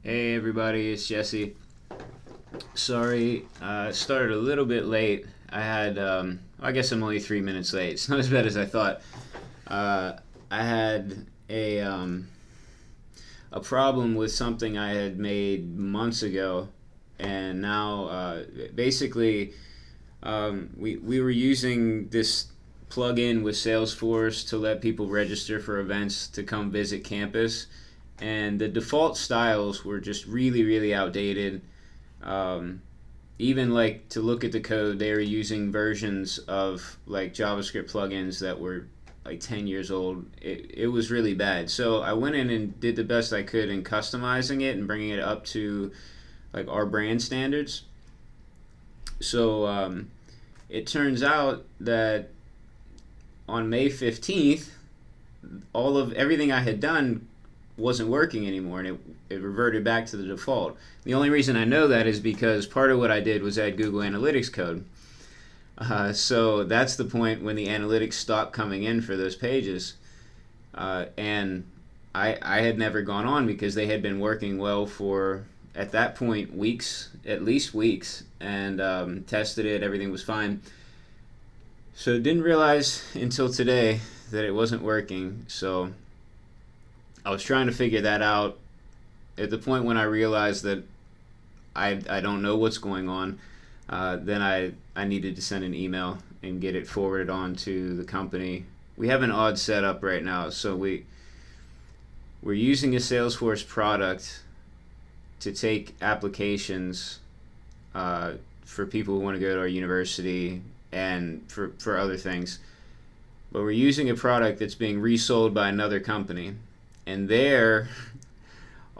Hey everybody, it's Jesse. Sorry, started a little bit late. I guess I'm only 3 minutes late. It's not as bad as I thought. Uh, I had a problem with something I had made months ago, and now basically we were using this plug-in with Salesforce to let people register for events to come visit campus, and the default styles were just really, really outdated. Um, Even like to look at the code, they were using versions of like JavaScript plugins that were like 10 years old. It was really bad. So I went in and did the best I could in customizing it and bringing it up to like our brand standards. So it turns out that on May 15th, all of everything I had done wasn't working anymore, and it reverted back to the default. The only reason I know that is because part of what I did was add Google Analytics code. So that's the point when the analytics stopped coming in for those pages. And I had never gone on because they had been working well for, at that point, weeks, at least weeks, and tested it, everything was fine. So didn't realize until today that it wasn't working. So I was trying to figure that out. At the point when I realized that I don't know what's going on, then I needed to send an email and get it forwarded on to the company. We have an odd setup right now, so we're using a Salesforce product to take applications for people who want to go to our university and for other things. But we're using a product that's being resold by another company, and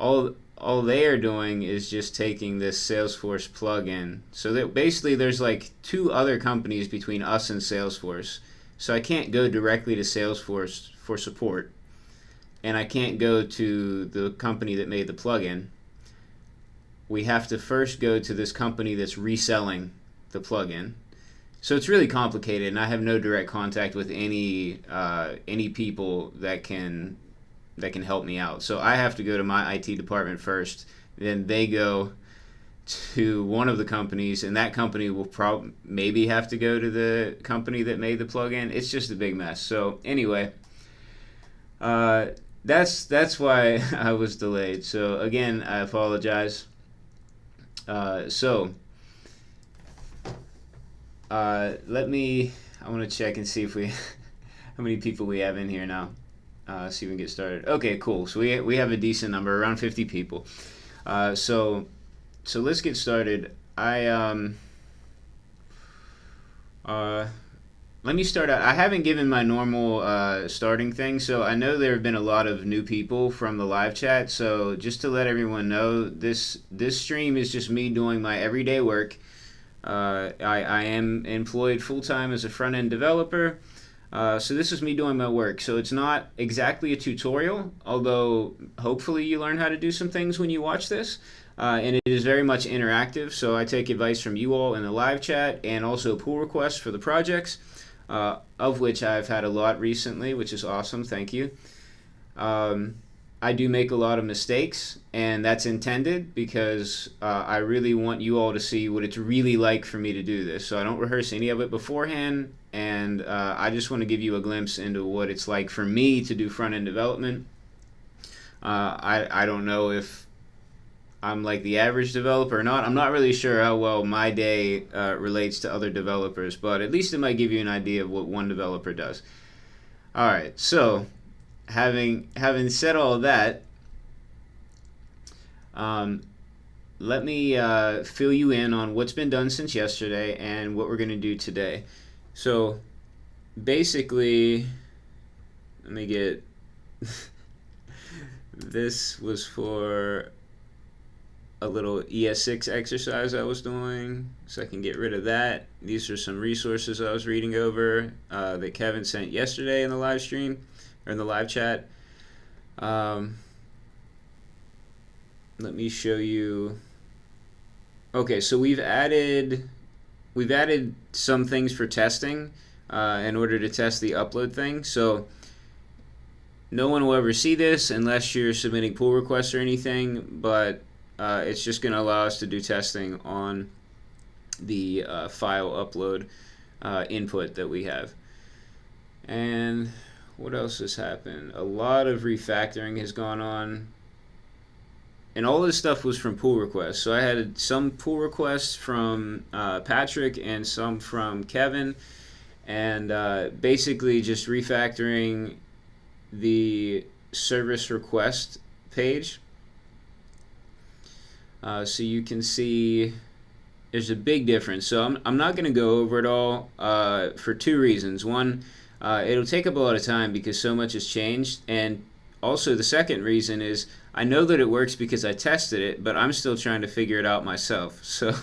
all they are doing is just taking this Salesforce plugin. So that basically there's like two other companies between us and Salesforce. So I can't go directly to Salesforce for support, and I can't go to the company that made the plugin. We have to first go to this company that's reselling the plugin. So it's really complicated, and I have no direct contact with any people that can help me out. So I have to go to my IT department first. Then they go to one of the companies, and that company will maybe have to go to the company that made the plugin. It's just a big mess. So anyway, uh, that's why I was delayed. So again, I apologize. So let me. I want to check and see if we how many people we have in here now. See if we can get started. Okay, cool. So we have a decent number, around 50 people. So let's get started. Let me start out. I haven't given my normal starting thing, so I know there have been a lot of new people from the live chat. So just to let everyone know, this stream is just me doing my everyday work. I am employed full time as a front end developer. So this is me doing my work. So it's not exactly a tutorial, although hopefully you learn how to do some things when you watch this. And it is very much interactive. So I take advice from you all in the live chat and also pull requests for the projects, of which I've had a lot recently, which is awesome. Thank you. I do make a lot of mistakes, and that's intended because I really want you all to see what it's really like for me to do this. So I don't rehearse any of it beforehand, and I just want to give you a glimpse into what it's like for me to do front-end development. I don't know if I'm like the average developer or not. I'm not really sure how well my day relates to other developers, but at least it might give you an idea of what one developer does. All right, so having said all of that, let me fill you in on what's been done since yesterday and what we're going to do today. So basically, let me get this was for a little ES6 exercise I was doing, so I can get rid of that. These are some resources I was reading over that Kevin sent yesterday in the live stream or in the live chat. Let me show you. Okay, so we've added some things for testing in order to test the upload thing. So no one will ever see this unless you're submitting pull requests or anything, but it's just going to allow us to do testing on the file upload input that we have. And what else has happened? A lot of refactoring has gone on. And all this stuff was from pull requests. So I had some pull requests from Patrick and some from Kevin. And basically just refactoring the service request page. So you can see there's a big difference. So I'm not going to go over it all for two reasons. One, it'll take up a lot of time because so much has changed. And also the second reason is I know that it works because I tested it, but I'm still trying to figure it out myself. So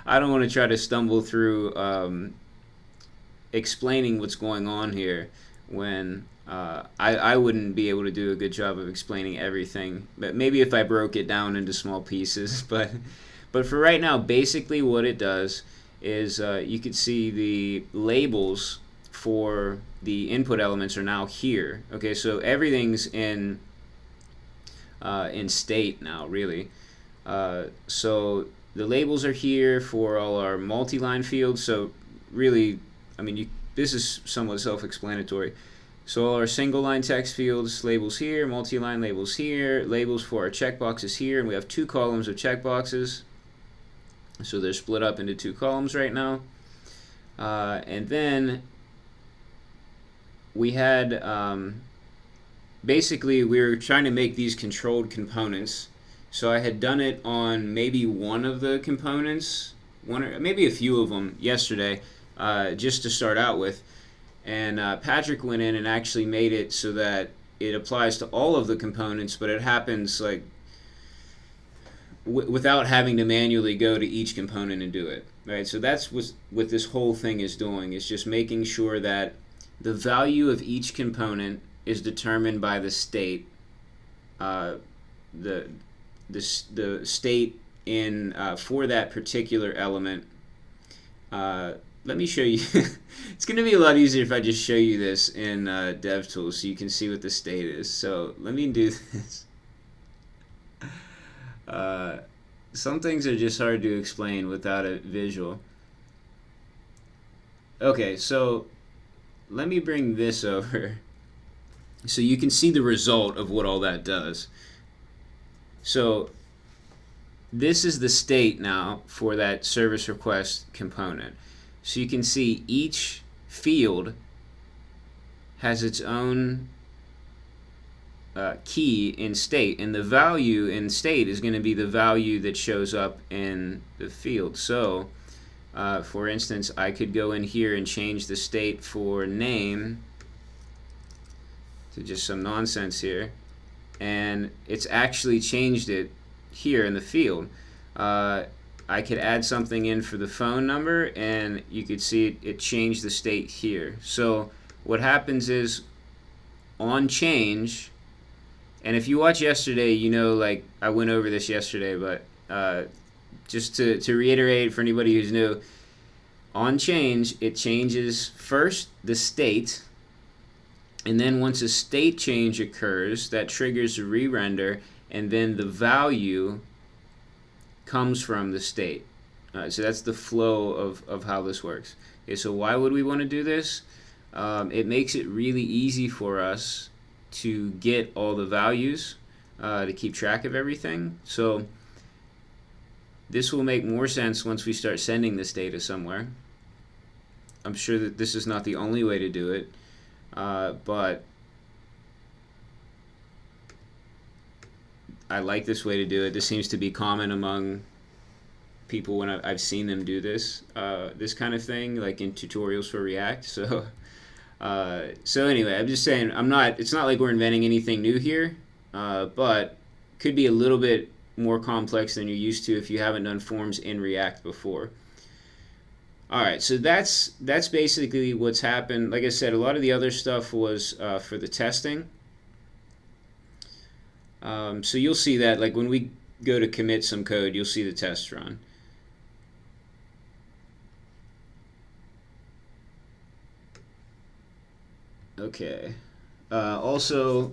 I don't want to try to stumble through explaining what's going on here when I wouldn't be able to do a good job of explaining everything. But maybe if I broke it down into small pieces. But for right now, basically what it does is you can see the labels for the input elements are now here. Okay, so everything's in state now, really. So the labels are here for all our multi-line fields. So really, I mean, this is somewhat self-explanatory. So all our single-line text fields, labels here, multi-line labels here, labels for our checkboxes here, and we have two columns of checkboxes. So they're split up into two columns right now. And then we had, basically we were trying to make these controlled components. So I had done it on maybe one of the components, one or maybe a few of them yesterday, just to start out with. And Patrick went in and actually made it so that it applies to all of the components, but it happens like without having to manually go to each component and do it, right? So that's what this whole thing is doing. It's just making sure that the value of each component is determined by the state, the state in for that particular element. Let me show you. It's going to be a lot easier if I just show you this in DevTools so you can see what the state is. So let me do this. Some things are just hard to explain without a visual. Okay, so let me bring this over so you can see the result of what all that does. So this is the state now for that service request component. So you can see each field has its own key in state, and the value in state is going to be the value that shows up in the field. So for instance, I could go in here and change the state for name to just some nonsense here, and it's actually changed it here in the field. I could add something in for the phone number, and you could see it changed the state here. So what happens is on change, and if you watch yesterday, you know, like I went over this yesterday, but just to reiterate for anybody who's new, on change, it changes first the state, and then once a state change occurs, that triggers a re-render, and then the value comes from the state. So that's the flow of how this works. Okay, so why would we want to do this? It makes it really easy for us to get all the values, to keep track of everything. So this will make more sense once we start sending this data somewhere. I'm sure that this is not the only way to do it, but I like this way to do it. This seems to be common among people when I've seen them do this this kind of thing, like in tutorials for React. So anyway, I'm just saying it's not like we're inventing anything new here, but could be a little bit more complex than you're used to if you haven't done forms in React before. All right, so that's basically what's happened. Like I said, a lot of the other stuff was for the testing. So you'll see that, like when we go to commit some code, you'll see the test run. Okay. Also,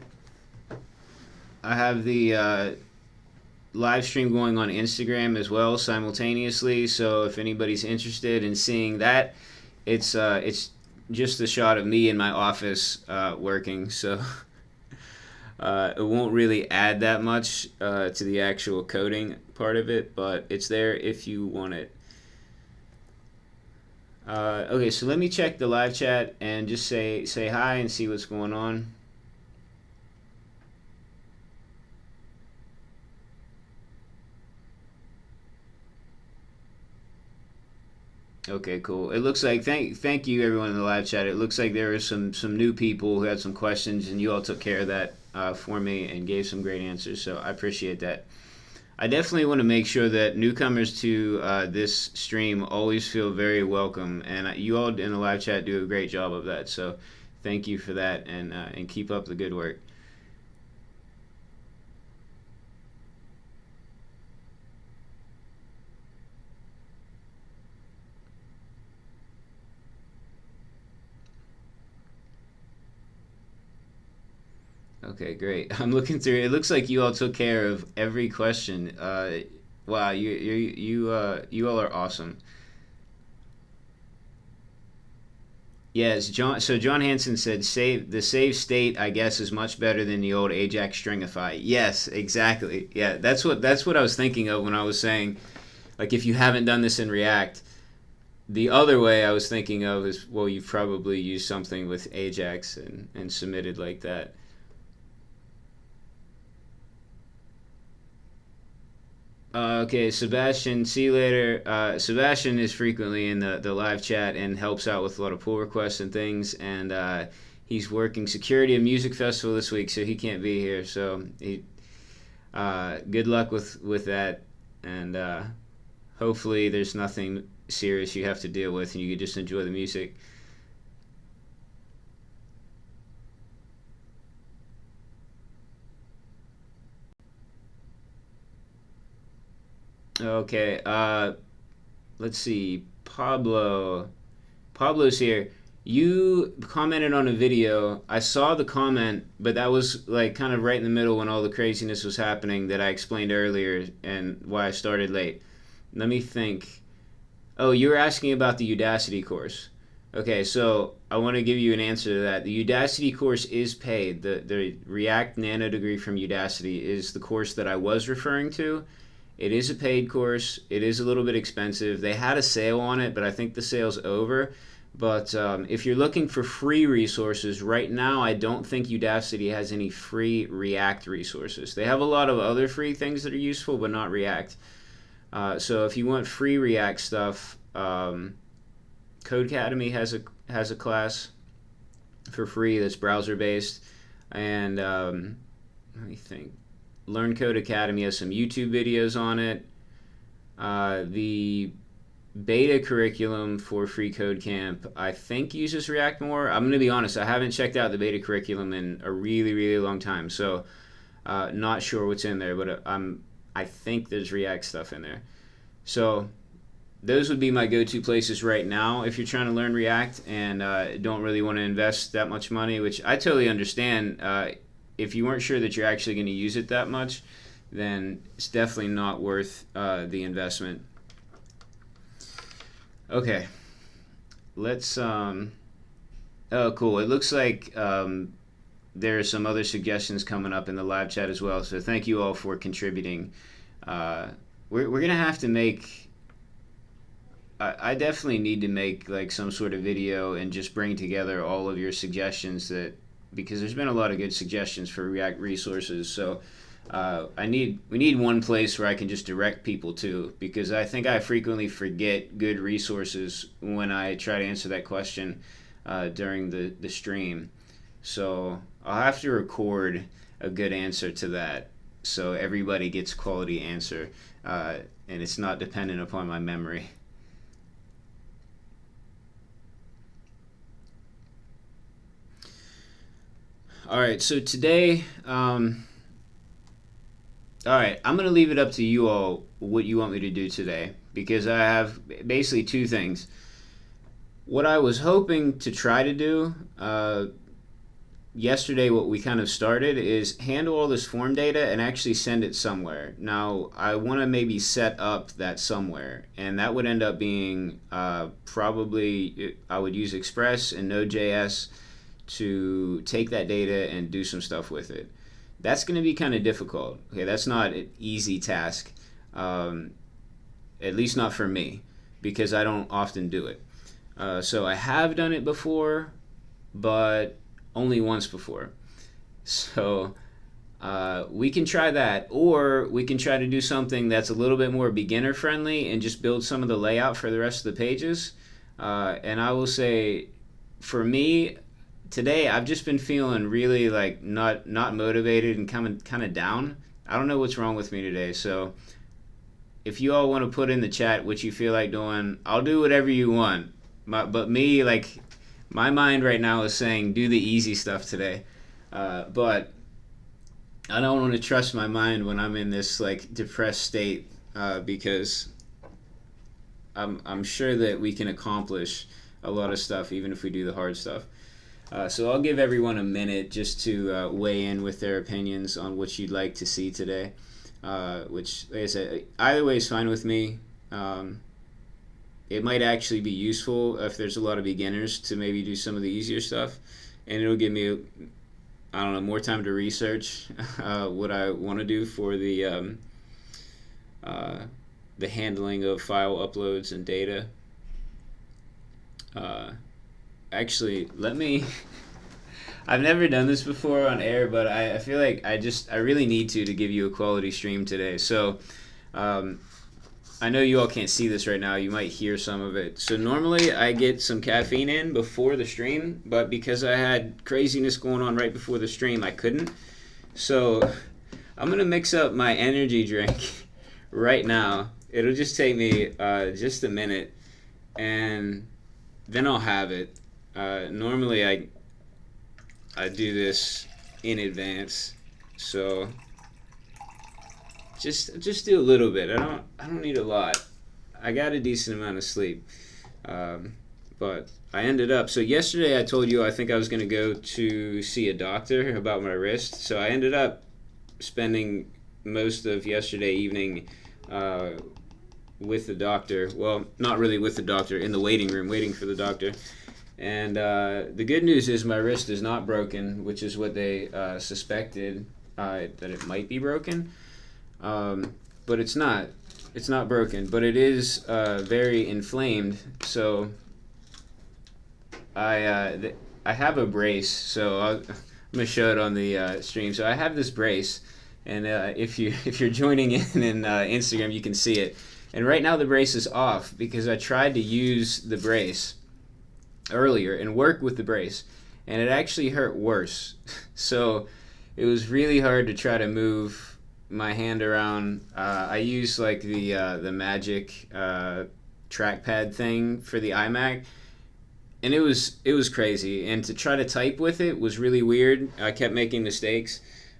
I have the live stream going on Instagram as well simultaneously. So if anybody's interested in seeing that, it's just a shot of me in my office working. So it won't really add that much to the actual coding part of it, but it's there if you want it. Okay, so let me check the live chat and just say hi and see what's going on. Okay, cool. It looks like thank you everyone in the live chat. It looks like there were some new people who had some questions, and you all took care of that for me and gave some great answers. So I appreciate that. I definitely want to make sure that newcomers to this stream always feel very welcome, and you all in the live chat do a great job of that. So thank you for that, and keep up the good work. Okay, great. I'm looking through. It looks like you all took care of every question. Wow, you all are awesome. Yes, John. So John Hansen said, "Save the save state. I guess is much better than the old Ajax stringify." Yes, exactly. Yeah, that's what I was thinking of when I was saying, like, if you haven't done this in React, the other way I was thinking of is, well, you've probably used something with Ajax and submitted like that. Okay, Sebastian, see you later. Sebastian is frequently in the live chat and helps out with a lot of pull requests and things. And he's working security at music festival this week, so he can't be here. So good luck with that. And hopefully there's nothing serious you have to deal with and you can just enjoy the music. Okay, let's see. Pablo's here. You commented on a video. I saw the comment, but that was like kind of right in the middle when all the craziness was happening that I explained earlier and why I started late. Let me think. Oh, you were asking about the Udacity course. Okay, so I want to give you an answer to that. The Udacity course is paid. The React Nano degree from Udacity is the course that I was referring to. It is a paid course. It is a little bit expensive. They had a sale on it, but I think the sale's over. But if you're looking for free resources, right now I don't think Udacity has any free React resources. They have a lot of other free things that are useful, but not React. So if you want free React stuff, Codecademy has a class for free that's browser based, and let me think. Learn Code Academy has some YouTube videos on it. The beta curriculum for freeCodeCamp, I think, uses React more. I'm going to be honest, I haven't checked out the beta curriculum in a really, really long time, so not sure what's in there, but I think there's React stuff in there. So those would be my go-to places right now if you're trying to learn React and don't really want to invest that much money, which I totally understand. If you weren't sure that you're actually going to use it that much, then it's definitely not worth the investment. Okay, let's. Oh, cool. It looks like there are some other suggestions coming up in the live chat as well. So thank you all for contributing. We're gonna have to make. I definitely need to make like some sort of video and just bring together all of your suggestions because there's been a lot of good suggestions for React resources. So we need one place where I can just direct people to, because I think I frequently forget good resources when I try to answer that question during the stream. So I'll have to record a good answer to that so everybody gets a quality answer and it's not dependent upon my memory. All right, so today, all right, I'm going to leave it up to you all what you want me to do today, because I have basically two things. What I was hoping to try to do yesterday what we kind of started is handle all this form data and actually send it somewhere. Now I want to maybe set up that somewhere, and that would end up being probably I would use Express and Node.js to take that data and do some stuff with it. That's going to be kind of difficult. Okay, that's not an easy task, at least not for me, because I don't often do it. So I have done it before, but only once before. So we can try that, or we can try to do something that's a little bit more beginner friendly and just build some of the layout for the rest of the pages. And I will say, for me, today I've just been feeling really like not motivated and kind of down. I don't know what's wrong with me today. So if you all want to put in the chat what you feel like doing, I'll do whatever you want. But me, like, my mind right now is saying do the easy stuff today. But I don't want to trust my mind when I'm in this like depressed state, because I'm sure that we can accomplish a lot of stuff even if we do the hard stuff. So I'll give everyone a minute just to weigh in with their opinions on what you'd like to see today, which, like I said, either way is fine with me. It might actually be useful if there's a lot of beginners to maybe do some of the easier stuff, and it'll give me, I don't know, more time to research what I want to do for the handling of file uploads and data. Actually, let me. I've never done this before on air, but I feel like I really need to give you a quality stream today. So, I know you all can't see this right now. You might hear some of it. So normally I get some caffeine in before the stream, but because I had craziness going on right before the stream, I couldn't. So I'm gonna mix up my energy drink right now. It'll just take me just a minute, and then I'll have it. Normally I do this in advance, so just do a little bit. I don't need a lot. I got a decent amount of sleep, but I ended up. So yesterday I told you I think I was going to go to see a doctor about my wrist. So I ended up spending most of yesterday evening with the doctor. Well, not really with the doctor, in the waiting room, waiting for the doctor. And the good news is my wrist is not broken, which is what they suspected, that it might be broken. But it's not. It's not broken, but it is very inflamed. So I have a brace. So I'm gonna show it on the stream. So I have this brace, and if you're joining in Instagram, you can see it. And right now the brace is off because I tried to use the brace earlier and work with the brace, and it actually hurt worse. So it was really hard to try to move my hand around. I use like the Magic trackpad thing for the iMac, and it was crazy. And to try to type with it was really weird. I kept making mistakes,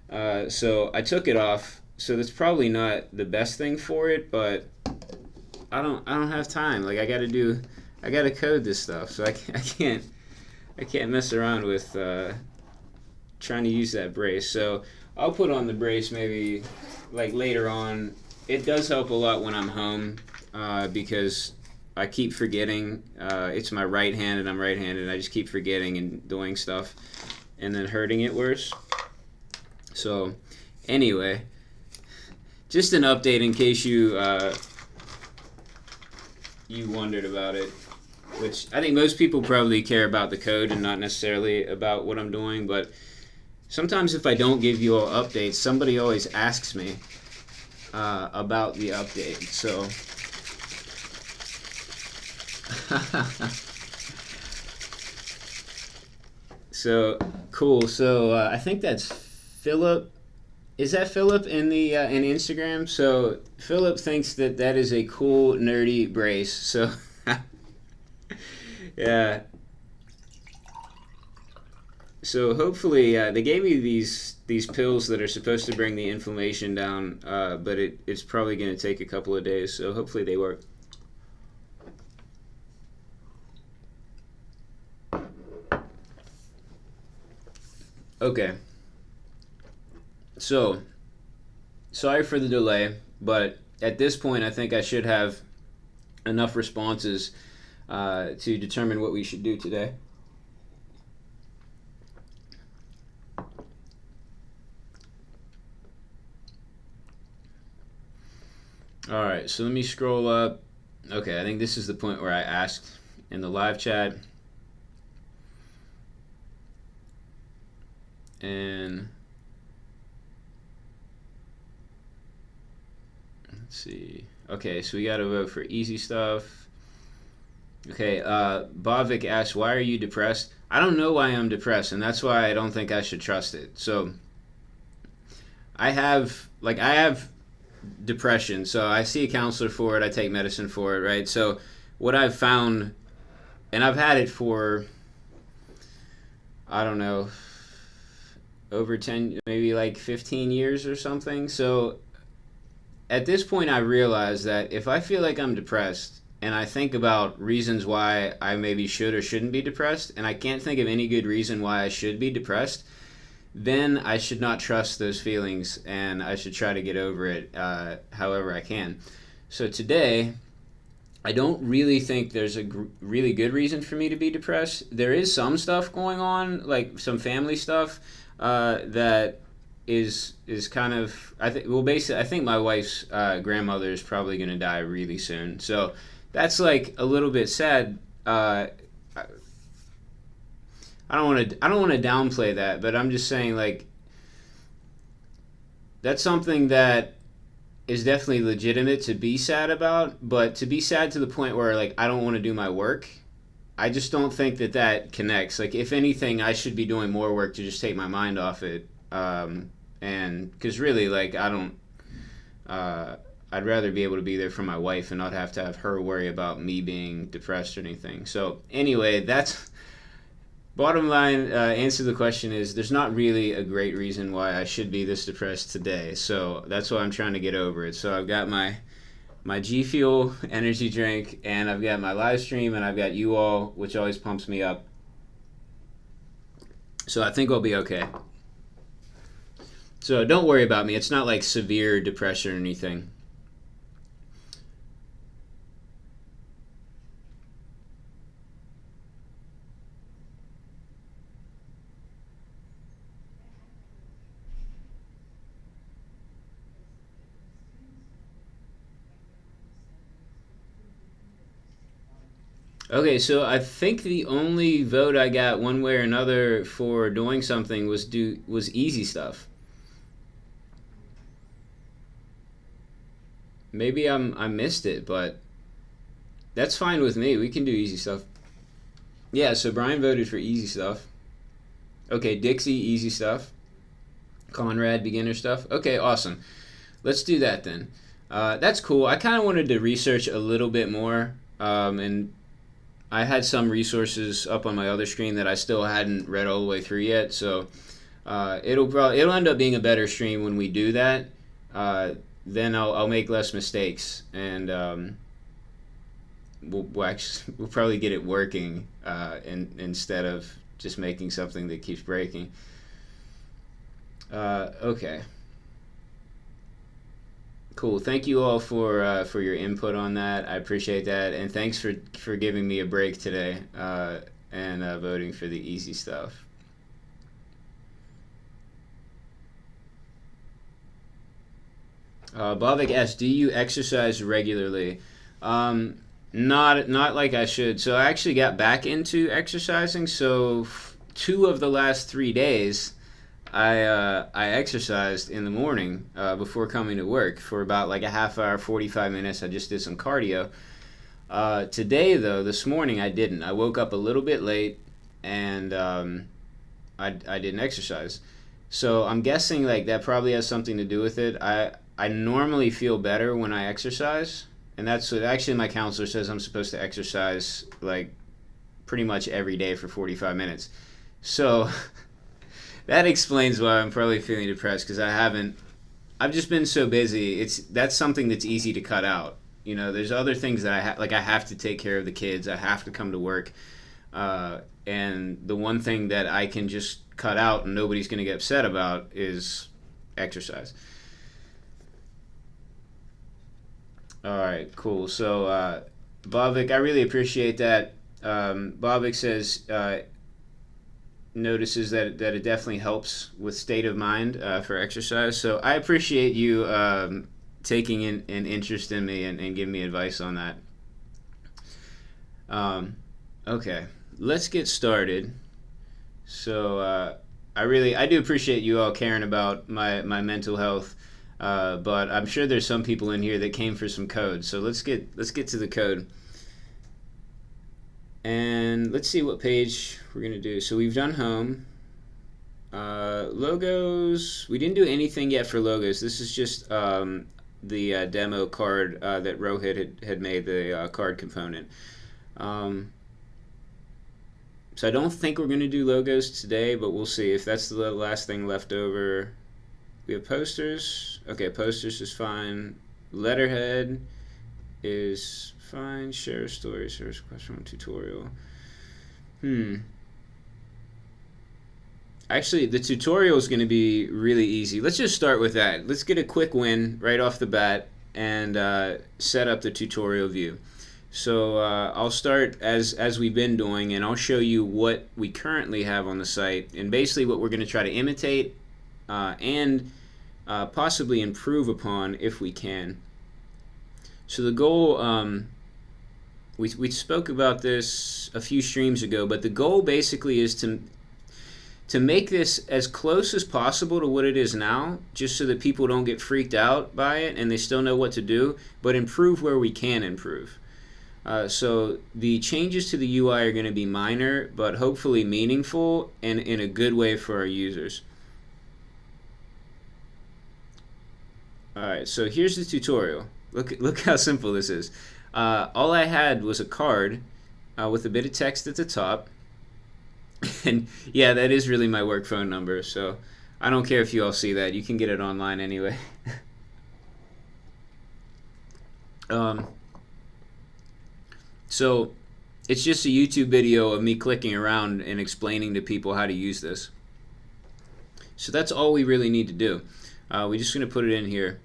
so I took it off. So that's probably not the best thing for it, but I don't have time. Like I gotta code this stuff, so I can't mess around with trying to use that brace. So I'll put on the brace maybe like later on. It does help a lot when I'm home because I keep forgetting. It's my right hand and I'm right-handed, and I just keep forgetting and doing stuff and then hurting it worse. So anyway, just an update in case you wondered about it, which I think most people probably care about the code and not necessarily about what I'm doing. But sometimes if I don't give you all updates, somebody always asks me about the update. So so cool. So I think that's Philip. Is that Philip in the in Instagram? So Philip thinks that is a cool nerdy brace. So yeah. So hopefully they gave me these pills that are supposed to bring the inflammation down, but it's probably going to take a couple of days. So hopefully they work. Okay. So, sorry for the delay, but at this point, I think I should have enough responses to determine what we should do today. All right, so let me scroll up. Okay, I think this is the point where I asked in the live chat. And let's see. Okay, so we got to vote for easy stuff. Okay, Bavik asks, why are you depressed? I don't know why I'm depressed, and that's why I don't think I should trust it. So I have depression, so I see a counselor for it, I take medicine for it, right? So what I've found, and I've had it for, I don't know, over 10, maybe like 15 years or something. So at this point, I realize that if I feel like I'm depressed and I think about reasons why I maybe should or shouldn't be depressed, and I can't think of any good reason why I should be depressed, then I should not trust those feelings and I should try to get over it however I can. So today, I don't really think there's a really good reason for me to be depressed. There is some stuff going on, like some family stuff that is kind of, I think, well, basically I think my wife's grandmother is probably going to die really soon. So that's like a little bit sad. I don't want to downplay that, but I'm just saying, like, that's something that is definitely legitimate to be sad about, but to be sad to the point where, like, I don't want to do my work, I just don't think that that connects. Like, if anything, I should be doing more work to just take my mind off it. And because really, like, I don't, I'd rather be able to be there for my wife and not have to have her worry about me being depressed or anything. So anyway, that's bottom line. Answer to the question is there's not really a great reason why I should be this depressed today. So that's why I'm trying to get over it. So I've got my G Fuel energy drink, and I've got my live stream, and I've got you all, which always pumps me up. So I think I'll be okay. So don't worry about me. It's not like severe depression or anything. Okay, so I think the only vote I got one way or another for doing something was easy stuff. Maybe I missed it, but that's fine with me. We can do easy stuff. Yeah, so Brian voted for easy stuff. Okay, Dixie, easy stuff. Conrad, beginner stuff. Okay, awesome. Let's do that then. That's cool. I kind of wanted to research a little bit more, and I had some resources up on my other screen that I still hadn't read all the way through yet. So it'll end up being a better stream when we do that. Then I'll make less mistakes, and we'll probably get it working instead of just making something that keeps breaking. Okay. Cool. Thank you all for your input on that. I appreciate that, and thanks for giving me a break today and voting for the easy stuff. Bhavik asks, "Do you exercise regularly?" Not like I should. So I actually got back into exercising. So 2 of the last 3 days, I exercised in the morning before coming to work for about like a half hour, 45 minutes. I just did some cardio. Today, though, this morning I didn't. I woke up a little bit late, and I didn't exercise. So I'm guessing like that probably has something to do with it. I normally feel better when I exercise, and that's what actually my counselor says I'm supposed to exercise like pretty much every day for 45 minutes. So that explains why I'm probably feeling depressed because I've just been so busy. That's something that's easy to cut out. There's other things that I have to take care of the kids. I have to come to work. And the one thing that I can just cut out and nobody's going to get upset about is exercise. All right, cool. So Bhavik, I really appreciate that. Bhavik says notices that it definitely helps with state of mind for exercise. So I appreciate you taking an interest in me and giving me advice on that. Okay, let's get started. So I do appreciate you all caring about my mental health, but I'm sure there's some people in here that came for some code. So let's get to the code. And let's see what page we're going to do. So we've done home. Logos, we didn't do anything yet for logos. This is just the demo card that Rohit had made, the card component. So I don't think we're going to do logos today, but we'll see. If that's the last thing left over. We have posters. Okay, posters is fine. Letterhead is fine. Share a story, search question, tutorial. Actually, the tutorial is going to be really easy. Let's just start with that. Let's get a quick win right off the bat and set up the tutorial view. So I'll start as we've been doing, and I'll show you what we currently have on the site and basically what we're going to try to imitate and possibly improve upon if we can. So the goal, we spoke about this a few streams ago, but the goal basically is to make this as close as possible to what it is now, just so that people don't get freaked out by it and they still know what to do, but improve where we can improve. So the changes to the UI are going to be minor, but hopefully meaningful and in a good way for our users. Alright, so here's the tutorial. Look how simple this is. All I had was a card with a bit of text at the top. And yeah, that is really my work phone number, so I don't care if you all see that. You can get it online anyway. So it's just a YouTube video of me clicking around and explaining to people how to use this. So that's all we really need to do. We're just going to put it in here.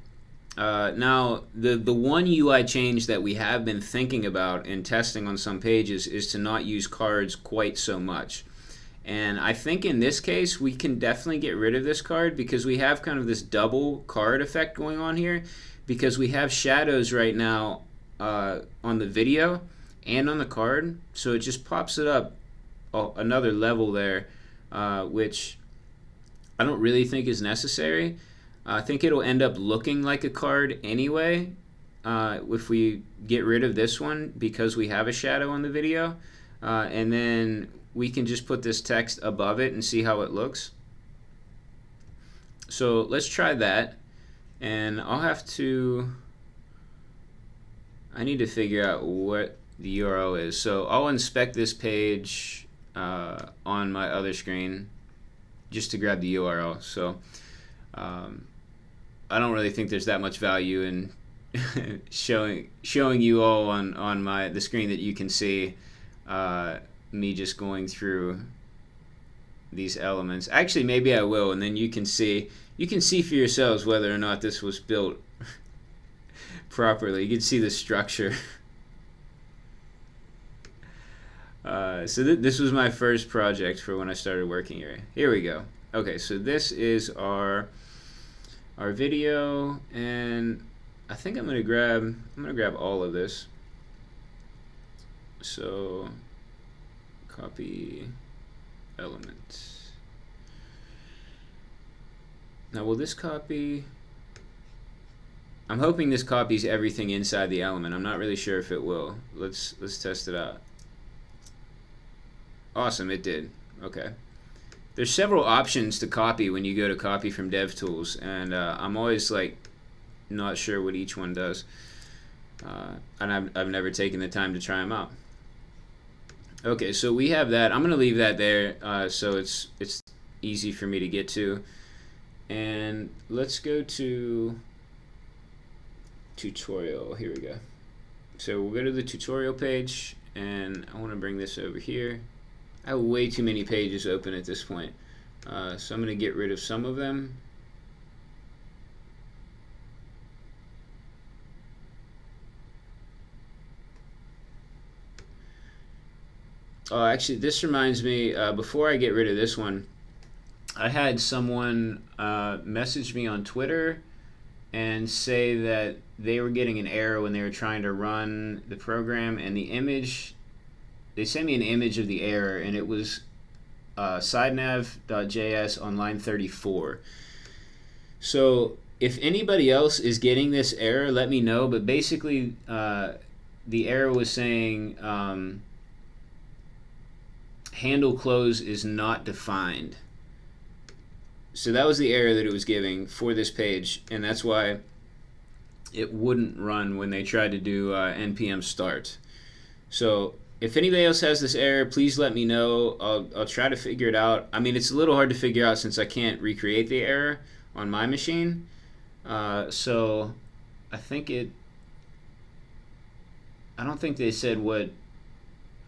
Now, the one UI change that we have been thinking about and testing on some pages is to not use cards quite so much. And I think in this case, we can definitely get rid of this card because we have kind of this double card effect going on here because we have shadows right now on the video and on the card. So it just pops it up another level there, which I don't really think is necessary. I think it'll end up looking like a card anyway if we get rid of this one because we have a shadow on the video. And then we can just put this text above it and see how it looks. So let's try that. And I need to figure out what the URL is. So I'll inspect this page on my other screen just to grab the URL. So I don't really think there's that much value in showing you all on the screen that you can see me just going through these elements. Actually, maybe I will, and then you can see for yourselves whether or not this was built properly. You can see the structure. So this was my first project for when I started working here. Here we go. Okay, so this is our video, and I think I'm gonna grab all of this. So copy element. Now will this copy? I'm hoping this copies everything inside the element. I'm not really sure if it will. Let's test it out. Awesome, it did. Okay. There's several options to copy when you go to copy from DevTools, and I'm always like not sure what each one does, and I've never taken the time to try them out. Okay, so we have that. I'm gonna leave that there so it's easy for me to get to, and let's go to tutorial. Here we go. So we'll go to the tutorial page, and I want to bring this over here. I have way too many pages open at this point. So I'm going to get rid of some of them. Oh, actually, this reminds me, before I get rid of this one, I had someone message me on Twitter and say that they were getting an error when they were trying to run the program, and the image, they sent me an image of the error, and it was sidenav.js on line 34. So if anybody else is getting this error, let me know. But basically, the error was saying handle close is not defined. So that was the error that it was giving for this page, and that's why it wouldn't run when they tried to do npm start. So if anybody else has this error, please let me know. I'll try to figure it out. I mean, it's a little hard to figure out since I can't recreate the error on my machine. So I don't think they said what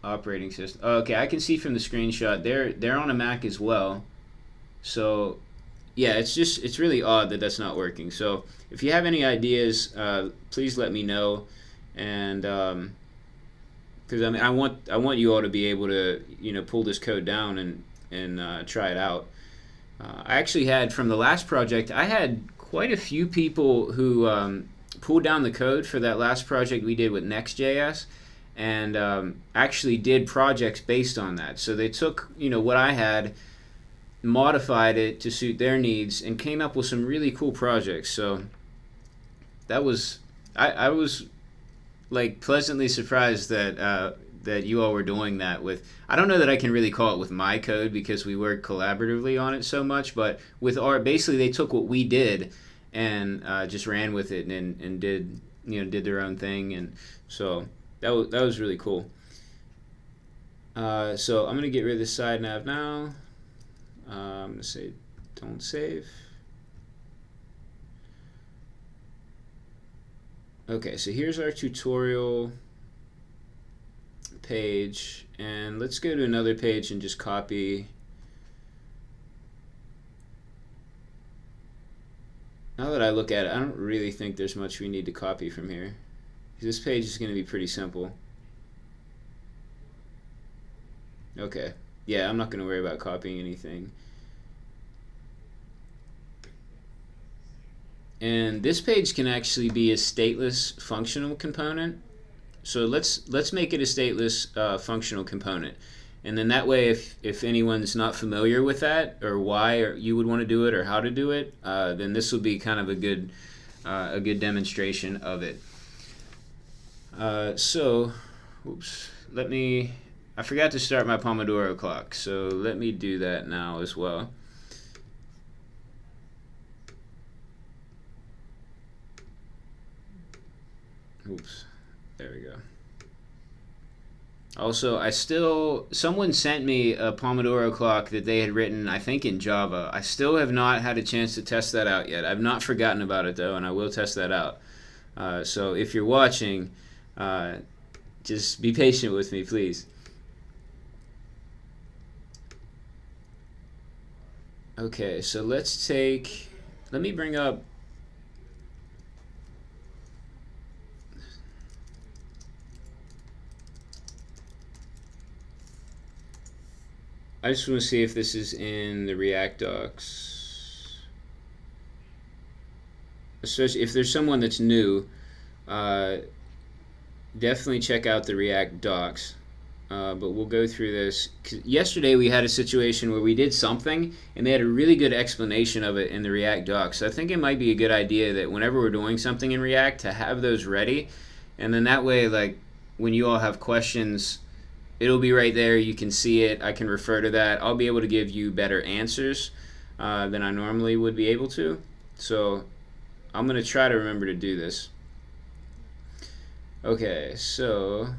operating system. Okay, I can see from the screenshot they're on a Mac as well. So yeah, it's really odd that that's not working. So if you have any ideas, please let me know, and because I mean I want you all to be able to pull this code down and try it out. I actually had from the last project, I had quite a few people who pulled down the code for that last project we did with Next.js, and actually did projects based on that. So they took what I had, modified it to suit their needs, and came up with some really cool projects. So that was I was like pleasantly surprised that that you all were doing that with. I don't know that I can really call it with my code because we worked collaboratively on it so much, but with our, basically they took what we did and just ran with it and did their own thing, and so that was really cool. So I'm gonna get rid of this side nav now. I'm going to say don't save. Okay, so here's our tutorial page, and let's go to another page and just copy. Now that I look at it, I don't really think there's much we need to copy from here. This page is going to be pretty simple. Okay. Yeah, I'm not going to worry about copying anything. And this page can actually be a stateless functional component. So let's make it a stateless functional component. And then that way, if anyone's not familiar with that, or why you would want to do it, or how to do it, then this will be kind of a good demonstration of it. So, oops, I forgot to start my Pomodoro clock, so let me do that now as well. Oops, there we go. Also, someone sent me a Pomodoro clock that they had written, I think in Java. I still have not had a chance to test that out yet. I've not forgotten about it though, and I will test that out. So if you're watching, just be patient with me, please. Okay, so let me bring up, I just want to see if this is in the React docs. Especially if there's someone that's new, definitely check out the React docs. But we'll go through this. Yesterday we had a situation where we did something and they had a really good explanation of it in the React docs. So I think it might be a good idea that whenever we're doing something in React to have those ready, and then that way, like, when you all have questions, it'll be right there. You can see it. I can refer to that. I'll be able to give you better answers than I normally would be able to. So I'm going to try to remember to do this. Okay, so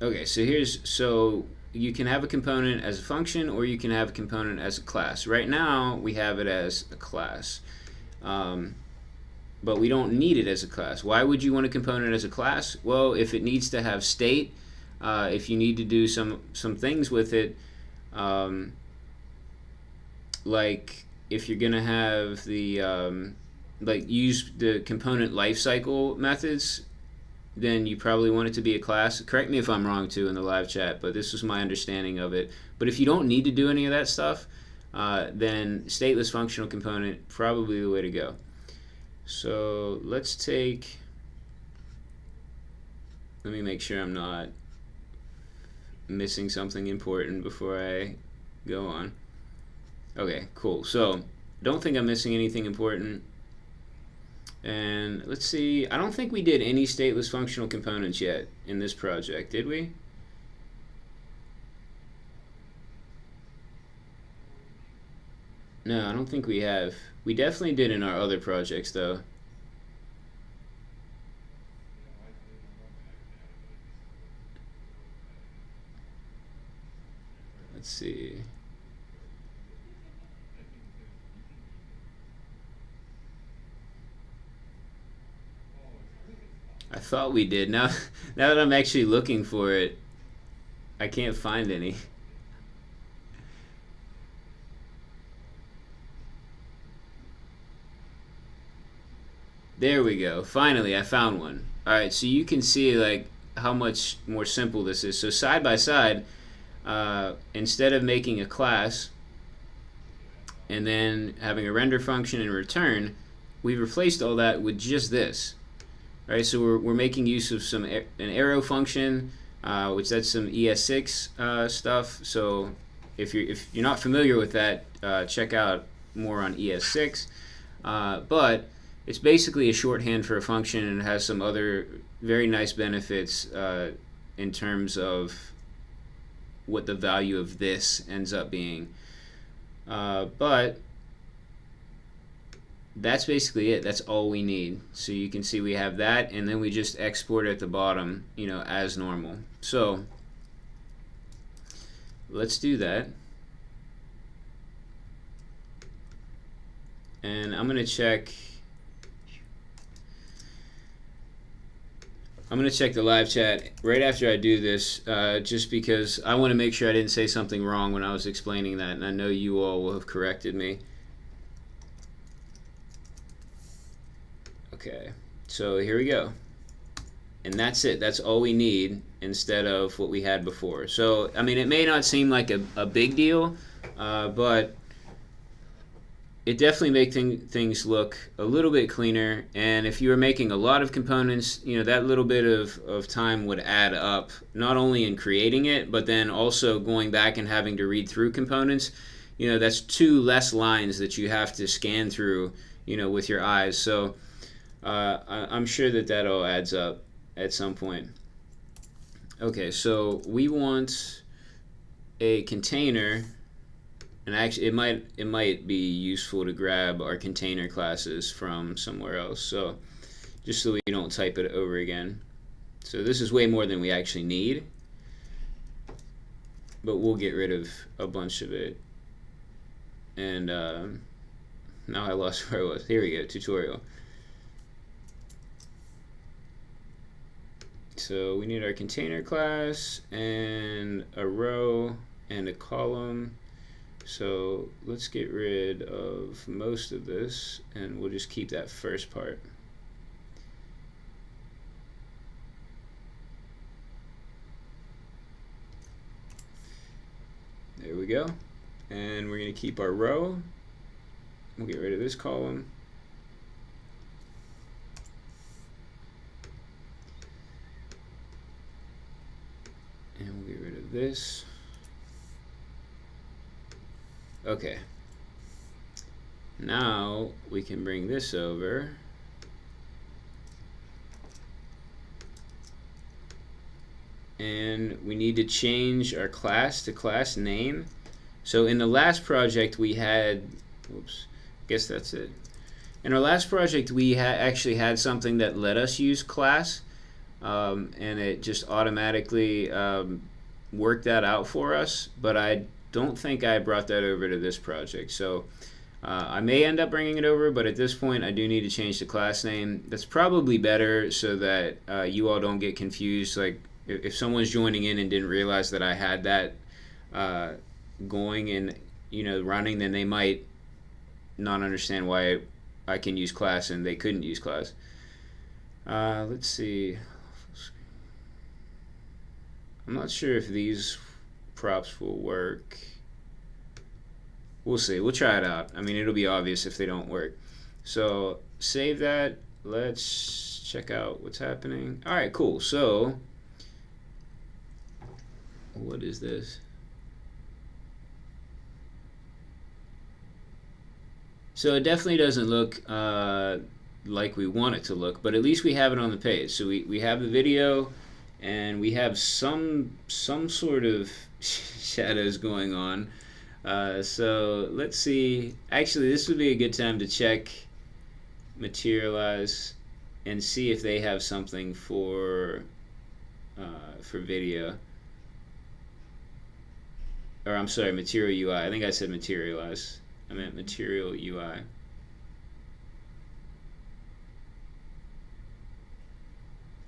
okay, so you can have a component as a function, or you can have a component as a class. Right now we have it as a class, but we don't need it as a class. Why would you want a component as a class? Well, if it needs to have state, if you need to do some things with it, like if you're gonna have the like use the component lifecycle methods, then you probably want it to be a class. Correct me if I'm wrong too in the live chat, but this was my understanding of it. But if you don't need to do any of that stuff, then stateless functional component probably the way to go. So let's take. Let me make sure I'm not missing something important before I go on. Okay, cool. So don't think I'm missing anything important. And let's see, I don't think we did any stateless functional components yet in this project, did we? No, I don't think we have. We definitely did in our other projects though. Let's see. I thought we did. Now, now that I'm actually looking for it, I can't find any. There we go. Finally, I found one. All right, so you can see like how much more simple this is. So side by side, instead of making a class and then having a render function and return, we've replaced all that with just this. All right, so we're making use of an arrow function, which that's some ES6 stuff. So if you're not familiar with that, check out more on ES6. But it's basically a shorthand for a function, and it has some other very nice benefits in terms of what the value of this ends up being. But that's basically it. That's all we need. So you can see we have that, and then we just export at the bottom, as normal. So let's do that. And I'm gonna check the live chat right after I do this, just because I want to make sure I didn't say something wrong when I was explaining that, and I know you all will have corrected me. Okay, so here we go. And that's it. That's all we need instead of what we had before. So, I mean, it may not seem like a big deal, but it definitely makes things look a little bit cleaner. And if you were making a lot of components, that little bit of time would add up, not only in creating it, but then also going back and having to read through components. That's 2 less lines that you have to scan through, with your eyes. So I'm sure that all adds up at some point. Okay, so we want a container. And actually, it might be useful to grab our container classes from somewhere else. So just so we don't type it over again. So this is way more than we actually need, but we'll get rid of a bunch of it. And now I lost where I was. Here we go, tutorial. So we need our container class and a row and a column. So let's get rid of most of this, and we'll just keep that first part. There we go. And we're going to keep our row. We'll get rid of this column. And we'll get rid of this. Okay, now we can bring this over and we need to change our class to class name. So in the last project we had, whoops, I guess that's it. In our last project we actually had something that let us use class, and it just automatically worked that out for us, but I don't think I brought that over to this project. So I may end up bringing it over, but at this point I do need to change the class name. That's probably better so that you all don't get confused. Like if someone's joining in and didn't realize that I had that uh, going and running, then they might not understand why I can use class and they couldn't use class. Let's see. I'm not sure if these props will work. We'll see. We'll try it out. I mean, it'll be obvious if they don't work. So save that. Let's check out what's happening. All right, cool. So what is this? So it definitely doesn't look like we want it to look, but at least we have it on the page. So we have the video, and we have some sort of shadows going on. So let's see. Actually, this would be a good time to check Materialize and see if they have something for video. Or I'm sorry, Material UI. I think I said Materialize. I meant Material UI.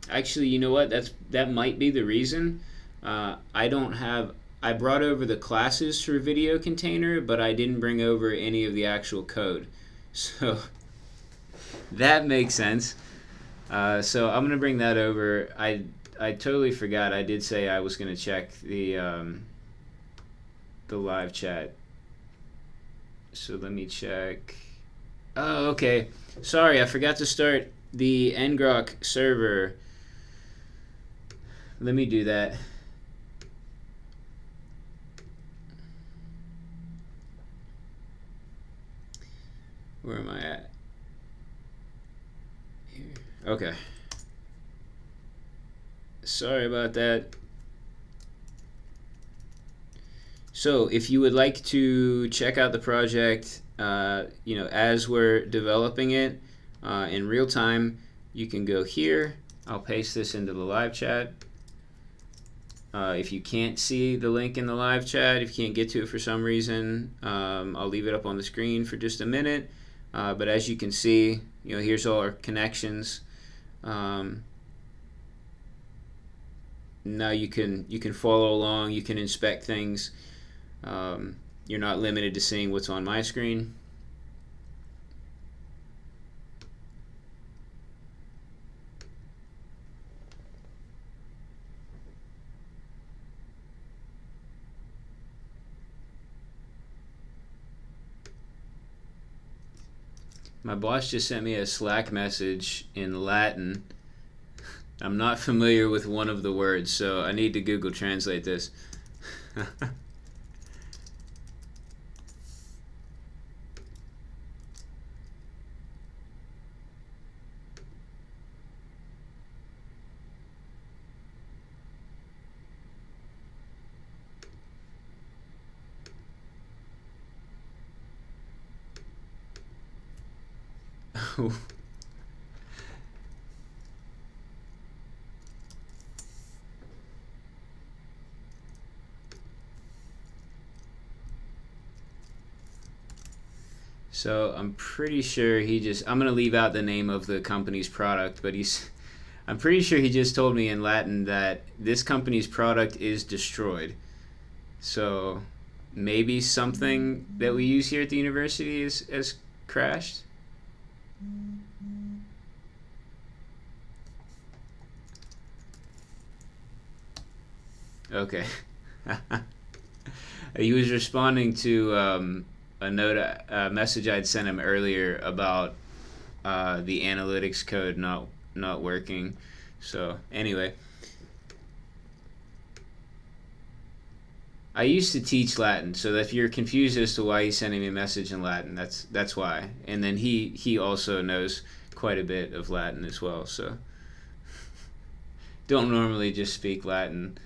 Actually, you know what? That might be the reason. I brought over the classes for video container, but I didn't bring over any of the actual code. So that makes sense. So I'm gonna bring that over. I totally forgot. I did say I was gonna check the live chat. So let me check. Oh, okay. Sorry, I forgot to start the ngrok server. Let me do that. Where am I at? Here. Okay. Sorry about that. So if you would like to check out the project, as we're developing it in real time, you can go here. I'll paste this into the live chat. If you can't see the link in the live chat, if you can't get to it for some reason, I'll leave it up on the screen for just a minute. But as you can see, here's all our connections. Now you can follow along. You can inspect things. You're not limited to seeing what's on my screen. My boss just sent me a Slack message in Latin. I'm not familiar with one of the words, so I need to Google Translate this. So I'm pretty sure I'm going to leave out the name of the company's product, but I'm pretty sure he just told me in Latin that this company's product is destroyed. So maybe something that we use here at the university has crashed. Okay. He was responding to a message I'd sent him earlier about the analytics code not working. So anyway, I used to teach Latin, so if you're confused as to why he's sending me a message in Latin, that's why. And then he also knows quite a bit of Latin as well, so don't normally just speak Latin.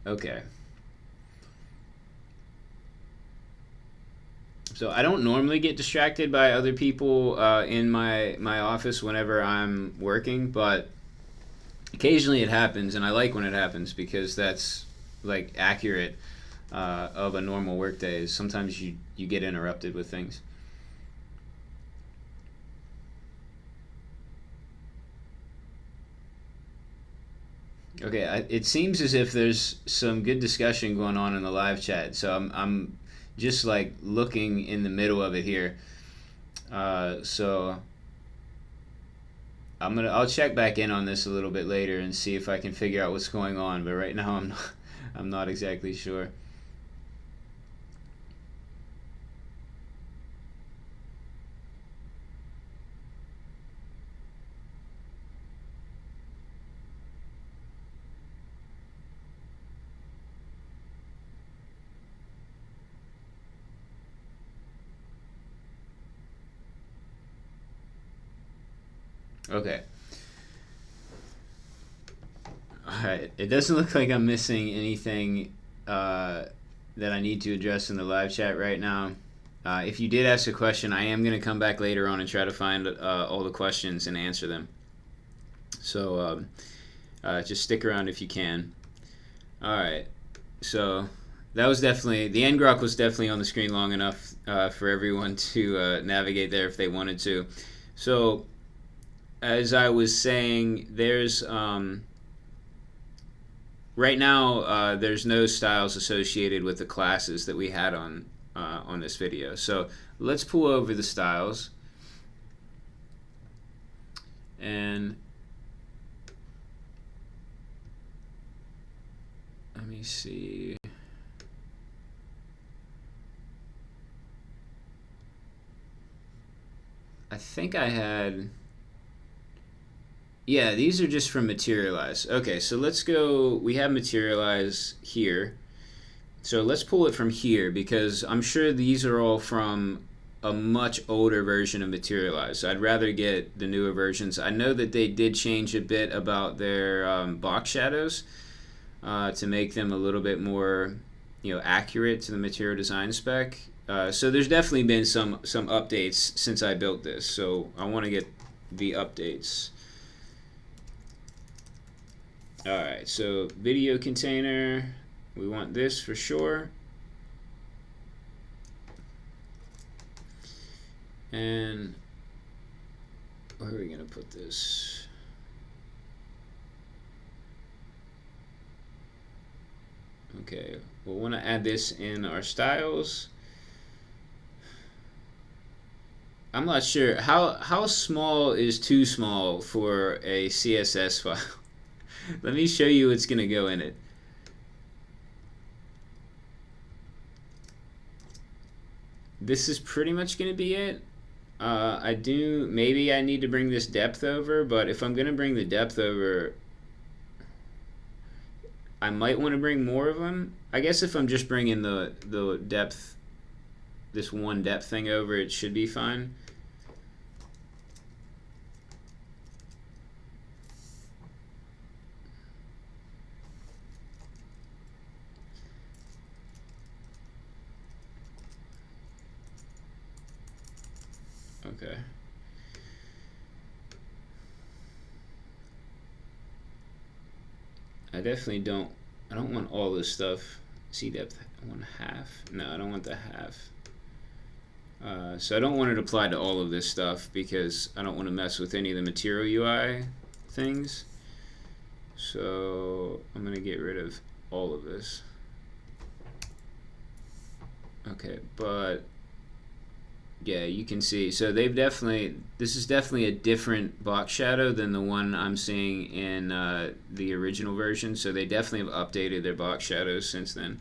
Okay. So I don't normally get distracted by other people in my office whenever I'm working, but occasionally it happens, and I like when it happens because that's like accurate of a normal workday. Is sometimes you get interrupted with things. Okay, it seems as if there's some good discussion going on in the live chat, so I'm just like looking in the middle of it here. So I'll check back in on this a little bit later and see if I can figure out what's going on. But right now I'm not exactly sure. Okay. All right. It doesn't look like I'm missing anything that I need to address in the live chat right now. If you did ask a question, I am going to come back later on and try to find all the questions and answer them. So just stick around if you can. All right. So that was definitely, the end grok was definitely on the screen long enough for everyone to navigate there if they wanted to. So as I was saying, there's right now there's no styles associated with the classes that we had on this video. So let's pull over the styles, and let me see. I think I had, yeah, these are just from Materialize. Okay, so let's go, we have Materialize here. So let's pull it from here because I'm sure these are all from a much older version of Materialize. So I'd rather get the newer versions. I know that they did change a bit about their box shadows to make them a little bit more, accurate to the material design spec. So there's definitely been some updates since I built this. So I want to get the updates. All right, so video container, we want this for sure. And where are we going to put this? Okay, we'll want to add this in our styles. I'm not sure. How small is too small for a CSS file? Let me show you what's going to go in it. This is pretty much going to be it. Maybe I need to bring this depth over, but if I'm going to bring the depth over, I might want to bring more of them. I guess if I'm just bringing the depth, this one depth thing over, it should be fine. Okay. I definitely don't, I don't want all this stuff. See depth, I want half. No, I don't want the half. So I don't want it applied to all of this stuff because I don't want to mess with any of the material UI things. So I'm going to get rid of all of this. Okay, but yeah, you can see. So they've definitely, this is definitely a different box shadow than the one I'm seeing in the original version. So they definitely have updated their box shadows since then.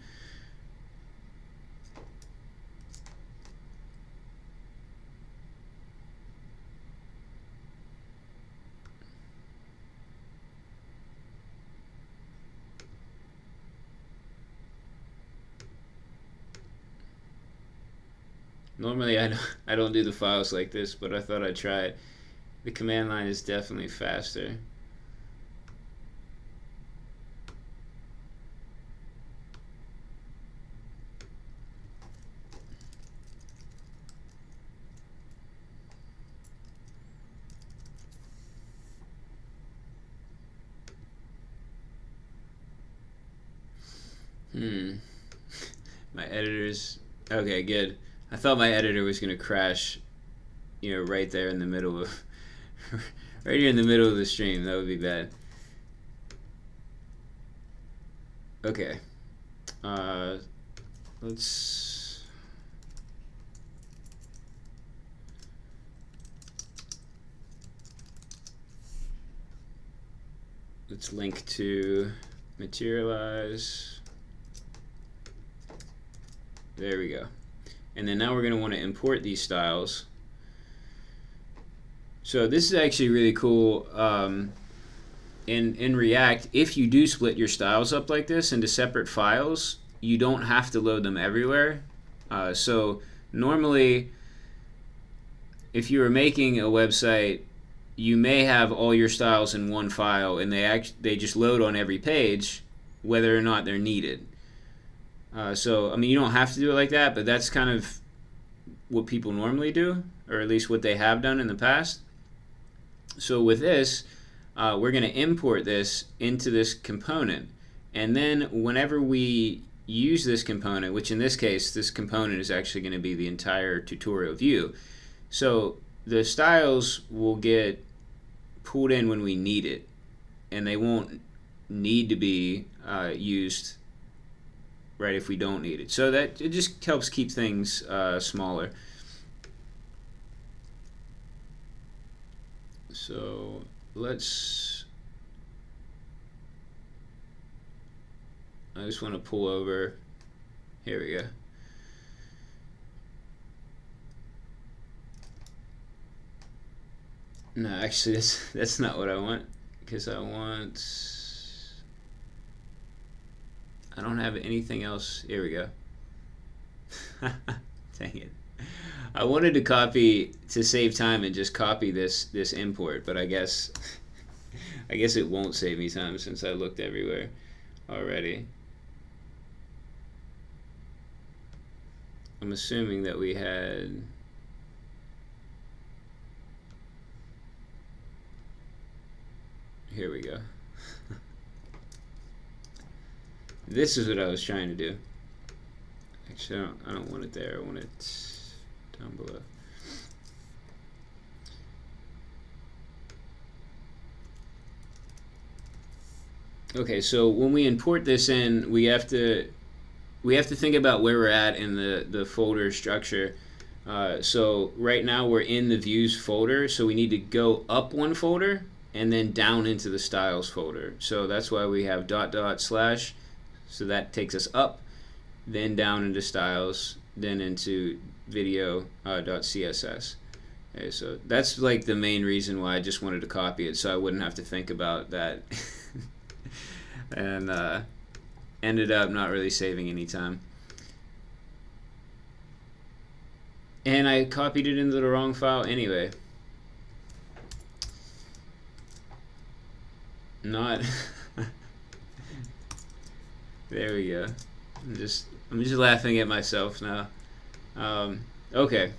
Normally I don't do the files like this, but I thought I'd try it. The command line is definitely faster. Hmm. My editor's okay. Good. I thought my editor was gonna crash. Right there in the middle of, right here in the middle of the stream. That would be bad. Okay. Uh, let's. Let's link to materialize. There we go. And then now we're going to want to import these styles. So this is actually really cool. In React, if you do split your styles up like this into separate files, you don't have to load them everywhere. So normally, if you were making a website, you may have all your styles in one file, and they just load on every page, whether or not they're needed. So I mean, you don't have to do it like that, but that's kind of what people normally do, or at least what they have done in the past. So with this, we're going to import this into this component, and then whenever we use this component, which in this case, this component is actually going to be the entire tutorial view. So the styles will get pulled in when we need it, and they won't need to be used right if we don't need it. So that it just helps keep things smaller. So let's. I just want to pull over. Here we go. No, actually, that's not what I want, because I don't have anything else. Here we go. Dang it. I wanted to copy to save time and just copy this import, but I guess it won't save me time since I looked everywhere already. I'm assuming that we had. Here we go. This is what I was trying to do. Actually, I don't want it there. I want it down below. Okay, so when we import this in, we have to think about where we're at in the folder structure. So right now we're in the views folder, so we need to go up one folder and then down into the styles folder. So that's why we have .. So that takes us up, then down into styles, then into video.css. Okay, so that's like the main reason why I just wanted to copy it, so I wouldn't have to think about that. And ended up not really saving any time. And I copied it into the wrong file anyway. Not. There we go. I'm just laughing at myself now. Okay.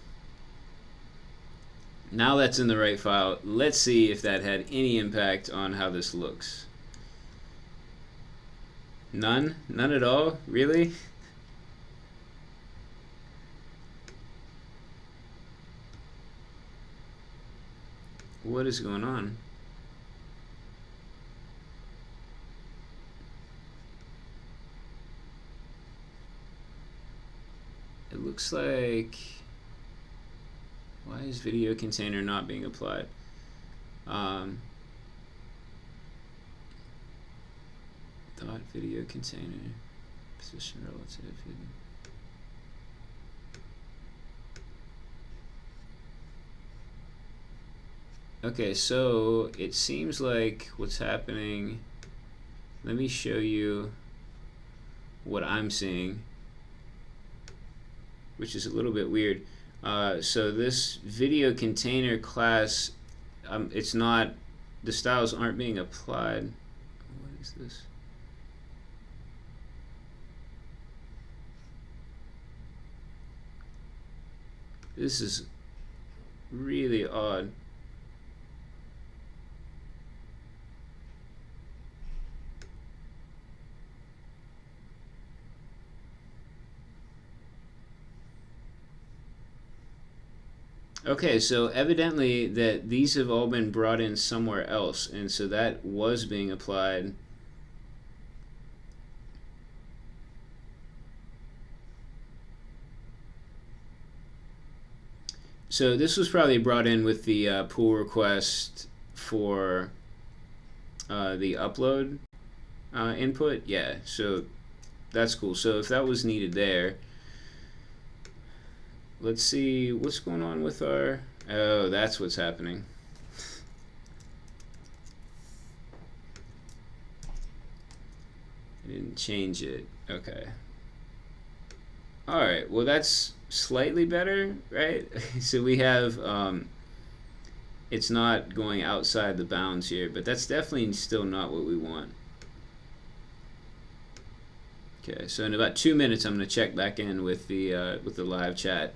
Now that's in the right file. Let's see if that had any impact on how this looks. None? None at all? Really? What is going on? It looks like. Why is video container not being applied? Dot video container position relative. Okay, so it seems like what's happening. Let me show you what I'm seeing, which is a little bit weird. So this video container class, it's not, the styles aren't being applied. What is this? This is really odd. Okay, so evidently that these have all been brought in somewhere else, and so that was being applied. So this was probably brought in with the pull request for the upload input. Yeah, so that's cool. So if that was needed there, let's see what's going on with our... Oh, that's what's happening. I didn't change it. Okay. Alright, well that's slightly better, right? So we have, it's not going outside the bounds here, but that's definitely still not what we want. Okay, so in about 2 minutes I'm going to check back in with the live chat.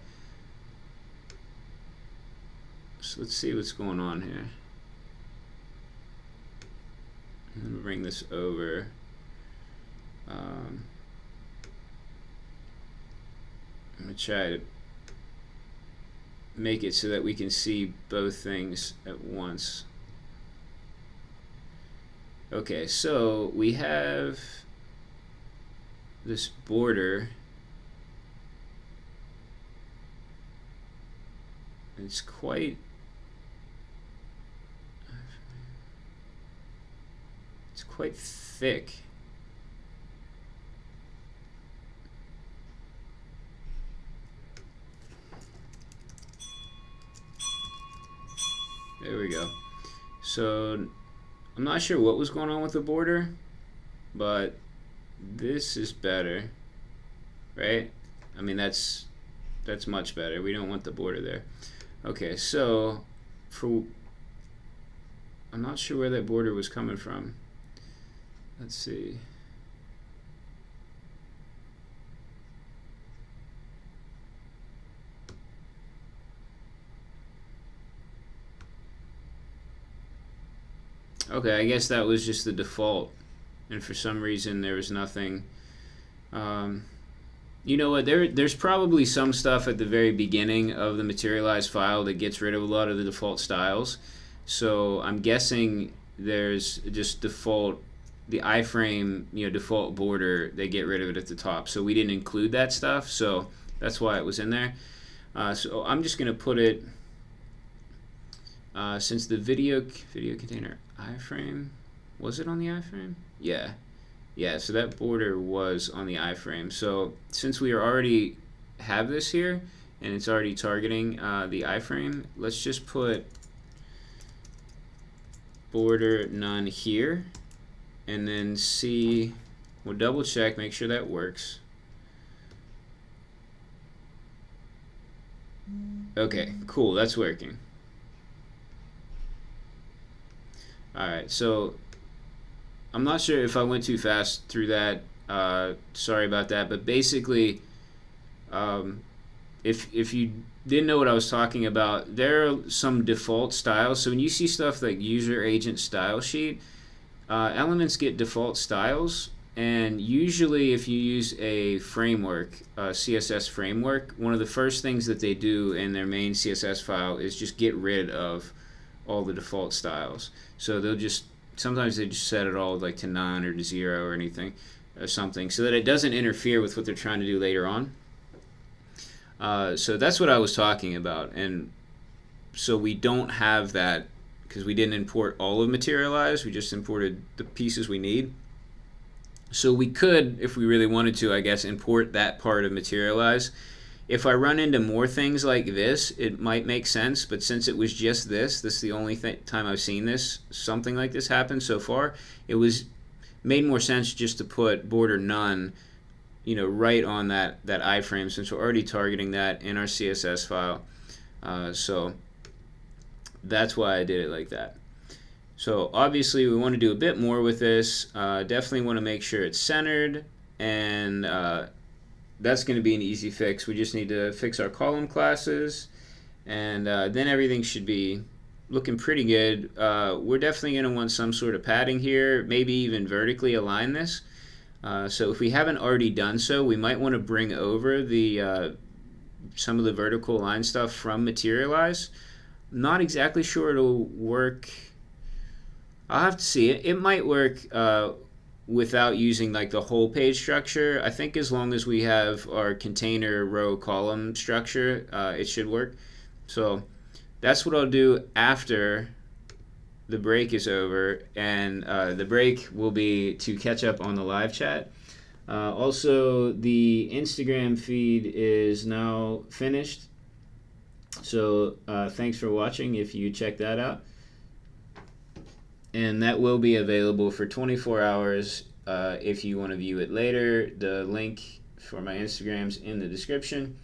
So let's see what's going on here. I'm going to bring this over. I'm going to try to make it so that we can see both things at once. Okay, so we have this border. It's quite thick. There we go. So I'm not sure what was going on with the border, but this is better, right? I mean, that's much better. We don't want the border there. Okay, so I'm not sure where that border was coming from. Let's see. Okay, I guess that was just the default, and for some reason there was nothing. You know what? There's probably some stuff at the very beginning of the materialized file that gets rid of a lot of the default styles. So I'm guessing there's just default, the iframe, default border, they get rid of it at the top. So we didn't include that stuff, so that's why it was in there. So I'm just going to put it, since the video container iframe, was it on the iframe? Yeah, so that border was on the iframe. So since we already have this here and it's already targeting the iframe, let's just put border none here, and then see, we'll double check, make sure that works. Okay, cool, that's working. Alright, so I'm not sure if I went too fast through that. Sorry about that. But basically, if you didn't know what I was talking about, there are some default styles. So when you see stuff like user agent style sheet, elements get default styles. And usually if you use a framework, CSS framework, one of the first things that they do in their main CSS file is just get rid of all the default styles. So they'll just, sometimes they just set it all like to none or to 0 or anything or something, so that it doesn't interfere with what they're trying to do later on. So that's what I was talking about, and so we don't have that because we didn't import all of Materialize, we just imported the pieces we need. So we could, if we really wanted to, I guess, import that part of Materialize. If I run into more things like this, it might make sense, but since it was just this is the only time I've seen this, something like this happen so far, it made more sense just to put border none, right on that iframe, since we're already targeting that in our CSS file. So that's why I did it like that. So obviously we want to do a bit more with this. Definitely want to make sure it's centered, and that's going to be an easy fix. We just need to fix our column classes, and then everything should be looking pretty good. We're definitely going to want some sort of padding here, maybe even vertically align this. So if we haven't already done so, we might want to bring over the some of the vertical line stuff from Materialize. Not exactly sure it'll work. I'll have to see it. It might work without using like the whole page structure. I think as long as we have our container row column structure, it should work. So that's what I'll do after the break is over, and the break will be to catch up on the live chat. Also, the Instagram feed is now finished, so thanks for watching if you check that out. And that will be available for 24 hours if you want to view it later. The link for my Instagram's in the description.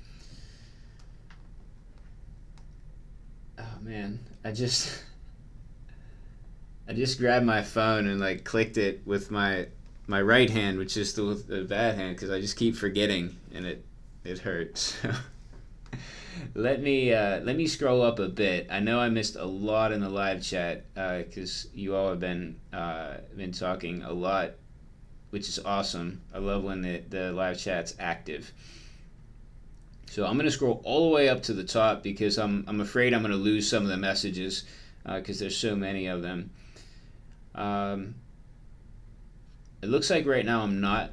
Oh man, I just grabbed my phone and like clicked it with my right hand, which is the bad hand, because I just keep forgetting, and it hurts. Let me scroll up a bit. I know I missed a lot in the live chat because you all have been talking a lot, which is awesome. I love when the live chat's active. So I'm going to scroll all the way up to the top because I'm afraid I'm going to lose some of the messages because there's so many of them. It looks like right now I'm not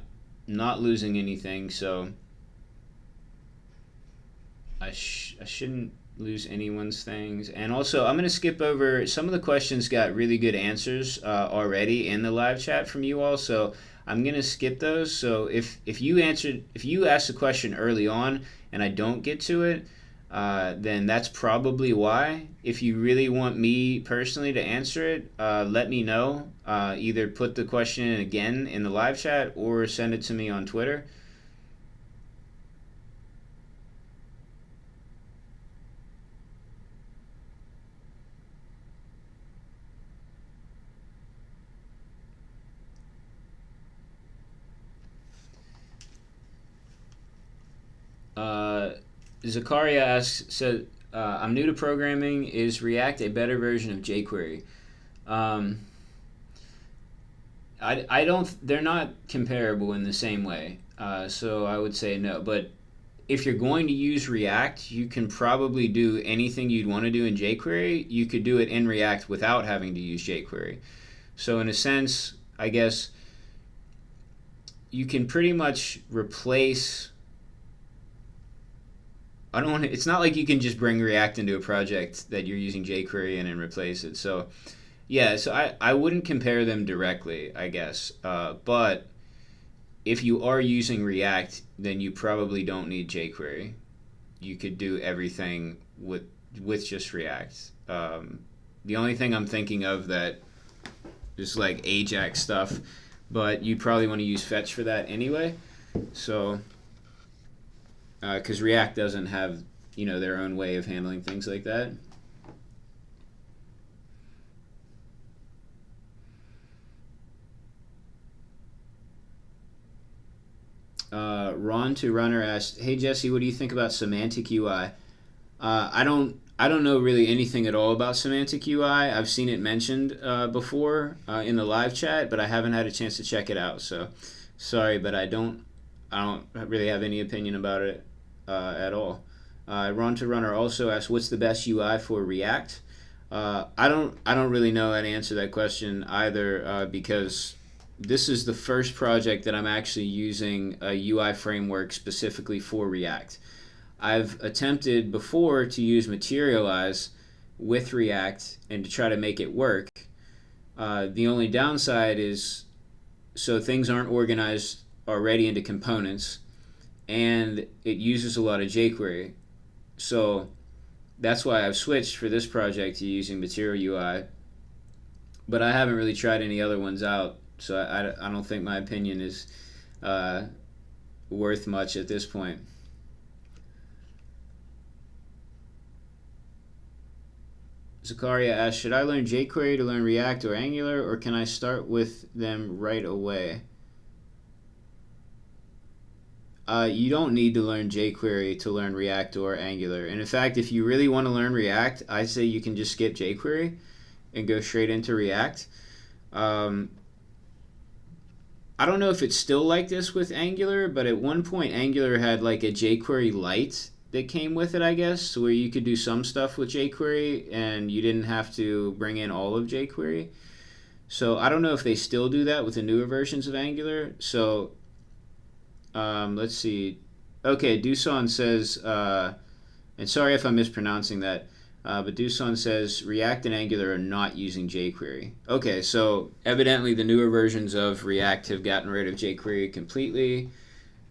losing anything, so I shouldn't lose anyone's things. And also, I'm going to skip over some of the questions. Got really good answers already in the live chat from you all, so I'm going to skip those. So if you asked a question early on and I don't get to it, then that's probably why. If you really want me personally to answer it, let me know. Either put the question in again in the live chat or send it to me on Twitter. Zakaria said, I'm new to programming. Is React a better version of jQuery? I don't. They're not comparable in the same way. So I would say no. But if you're going to use React, you can probably do anything you'd want to do in jQuery. You could do it in React without having to use jQuery. So in a sense, I guess you can pretty much replace. I don't want to. It's not like you can just bring React into a project that you're using jQuery in and replace it. So, yeah. So I wouldn't compare them directly, I guess. But if you are using React, then you probably don't need jQuery. You could do everything with just React. The only thing I'm thinking of that is like Ajax stuff, but you probably want to use Fetch for that anyway. So. Because React doesn't have, their own way of handling things like that. Ron to Runner asked, "Hey Jesse, what do you think about semantic UI?" I don't know really anything at all about semantic UI. I've seen it mentioned before in the live chat, but I haven't had a chance to check it out. So sorry, but I don't really have any opinion about it at all. Ron to Runner also asked, "What's the best UI for React?" I don't really know how to answer that question either because this is the first project that I'm actually using a UI framework specifically for React. I've attempted before to use Materialize with React and to try to make it work. The only downside is so things aren't organized already into components, and it uses a lot of jQuery. So that's why I've switched for this project to using Material UI. But I haven't really tried any other ones out, so I don't think my opinion is worth much at this point. Zakaria asked, "Should I learn jQuery to learn React or Angular, or can I start with them right away?" You don't need to learn jQuery to learn React or Angular. And in fact, if you really want to learn React, I say you can just skip jQuery and go straight into React. I don't know if it's still like this with Angular, but at one point Angular had like a jQuery Lite that came with it, I guess, where you could do some stuff with jQuery and you didn't have to bring in all of jQuery. So I don't know if they still do that with the newer versions of Angular. So let's see. Okay, Dusan says, and sorry if I'm mispronouncing that, but Dusan says React and Angular are not using jQuery. Okay, so evidently the newer versions of React have gotten rid of jQuery completely.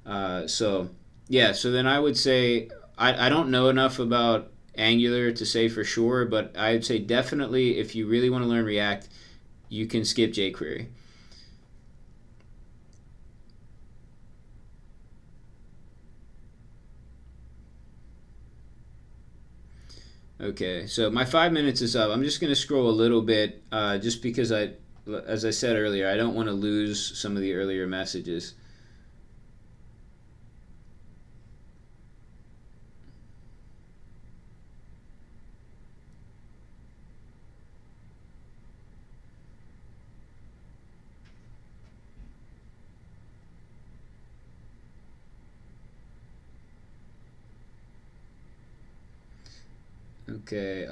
So then I would say I don't know enough about Angular to say for sure, but I'd say definitely if you really want to learn React, you can skip jQuery. Okay, so my 5 minutes is up. I'm just going to scroll a little bit, just because as I said earlier, I don't want to lose some of the earlier messages. Okay.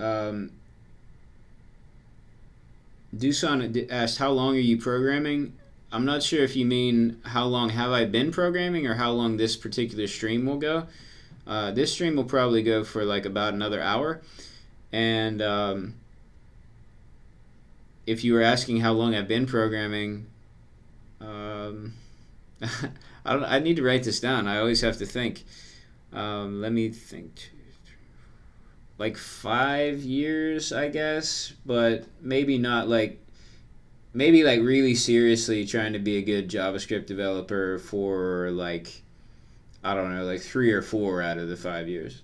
Dusan asked, "How long are you programming?" I'm not sure if you mean how long have I been programming or how long this particular stream will go. This stream will probably go for like about another hour. And if you were asking how long I've been programming, um, I need to write this down. I always have to think. Let me think. Like 5 years, I guess, but maybe like really seriously trying to be a good JavaScript developer for like, I don't know, like 3 or 4 out of the 5 years.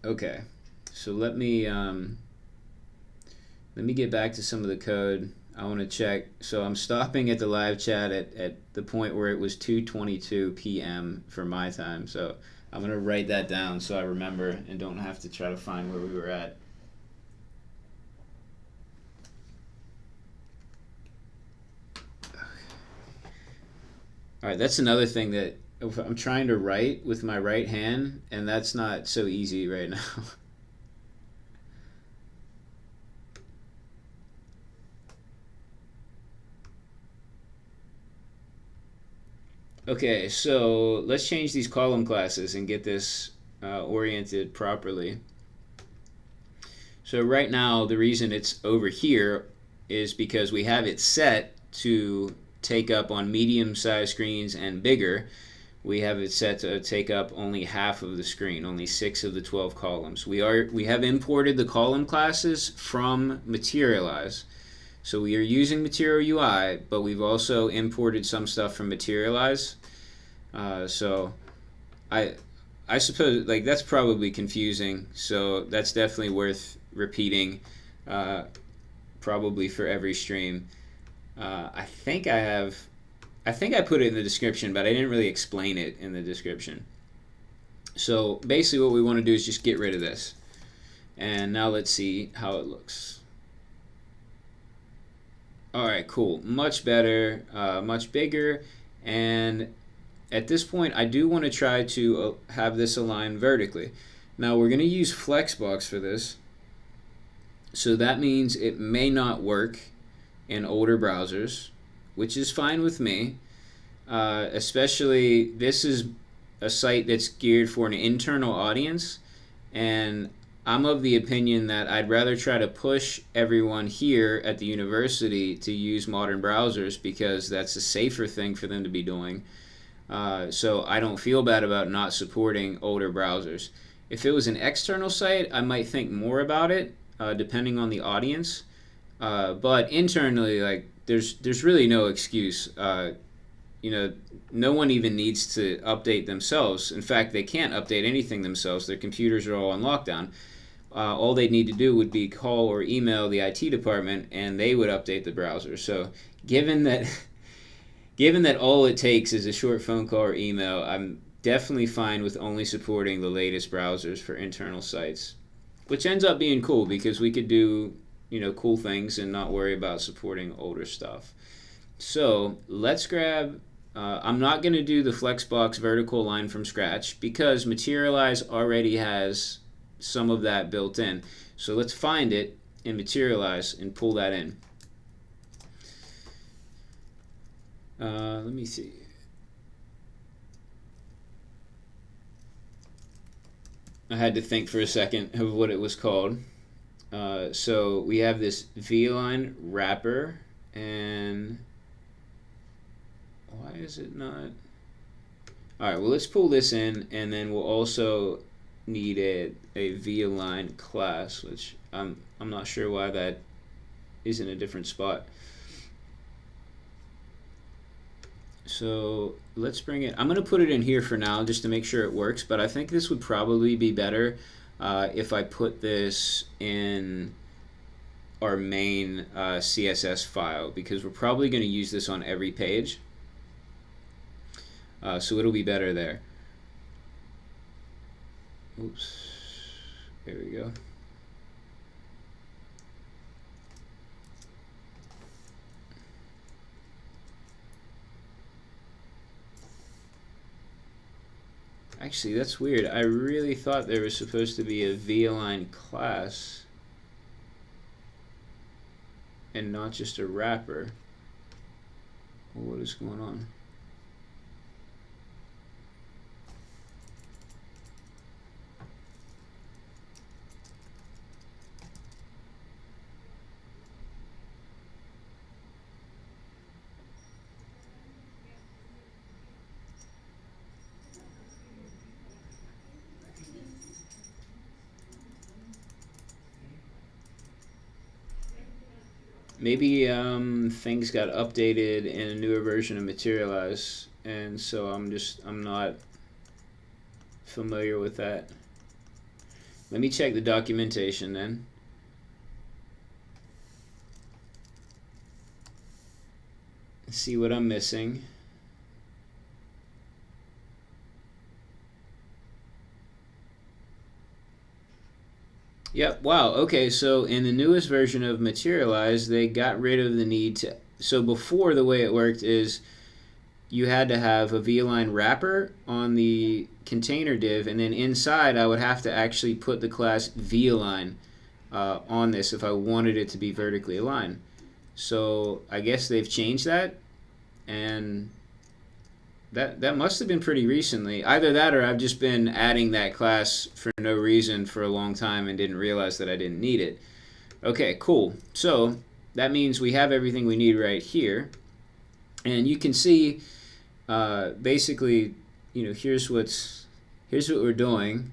Okay, so let me get back to some of the code. I want to check. So I'm stopping at the live chat at the point where it was 2:22 p.m. for my time. So I'm going to write that down so I remember and don't have to try to find where we were at. All right, that's another thing that I'm trying to write with my right hand, and that's not so easy right now. Okay, so let's change these column classes and get this oriented properly. So right now, the reason it's over here is because we have it set to take up on medium-sized screens and bigger. We have it set to take up only half of the screen, only 6 of the 12 columns. We have imported the column classes from Materialize. So we are using Material UI, but we've also imported some stuff from Materialize. So I suppose like that's probably confusing. So that's definitely worth repeating, probably for every stream. I think I put it in the description, but I didn't really explain it in the description. So basically what we want to do is just get rid of this. And now let's see how it looks. All right, cool. Much better, much bigger. And at this point, I do want to try to have this align vertically. Now we're going to use Flexbox for this. So that means it may not work in older browsers, which is fine with me. Especially, this is a site that's geared for an internal audience, and I'm of the opinion that I'd rather try to push everyone here at the university to use modern browsers because that's a safer thing for them to be doing. So I don't feel bad about not supporting older browsers. If it was an external site, I might think more about it, depending on the audience. But internally, like there's really no excuse. No one even needs to update themselves. In fact, they can't update anything themselves. Their computers are all on lockdown. All they'd need to do would be call or email the IT department, and they would update the browser. So, given that all it takes is a short phone call or email, I'm definitely fine with only supporting the latest browsers for internal sites, which ends up being cool because we could do cool things and not worry about supporting older stuff. So let's grab I'm not going to do the Flexbox vertical line from scratch because Materialize already has some of that built in. So let's find it in Materialize and pull that in. Let me see. I had to think for a second of what it was called. So we have this V-line wrapper, and why is it not? All right, well, let's pull this in, and then we'll also need a V-line class, which I'm not sure why that is in a different spot. So let's bring it. I'm going to put it in here for now just to make sure it works, but I think this would probably be better if I put this in our main CSS file, because we're probably going to use this on every page. So it'll be better there. Oops. There we go. Actually, that's weird. I really thought there was supposed to be a V-align class and not just a wrapper. What is going on? Maybe things got updated in a newer version of Materialize, and so I'm not familiar with that. Let me check the documentation then. See what I'm missing. Yep, wow, okay, so in the newest version of Materialize, they got rid of the need to, so before the way it worked is you had to have a V-line wrapper on the container div, and then inside I would have to actually put the class V-align on this if I wanted it to be vertically aligned. So I guess they've changed that, and that must have been pretty recently. Either that or I've just been adding that class for no reason for a long time and didn't realize that I didn't need it. Okay, cool. So that means we have everything we need right here. And you can see basically, here's what we're doing.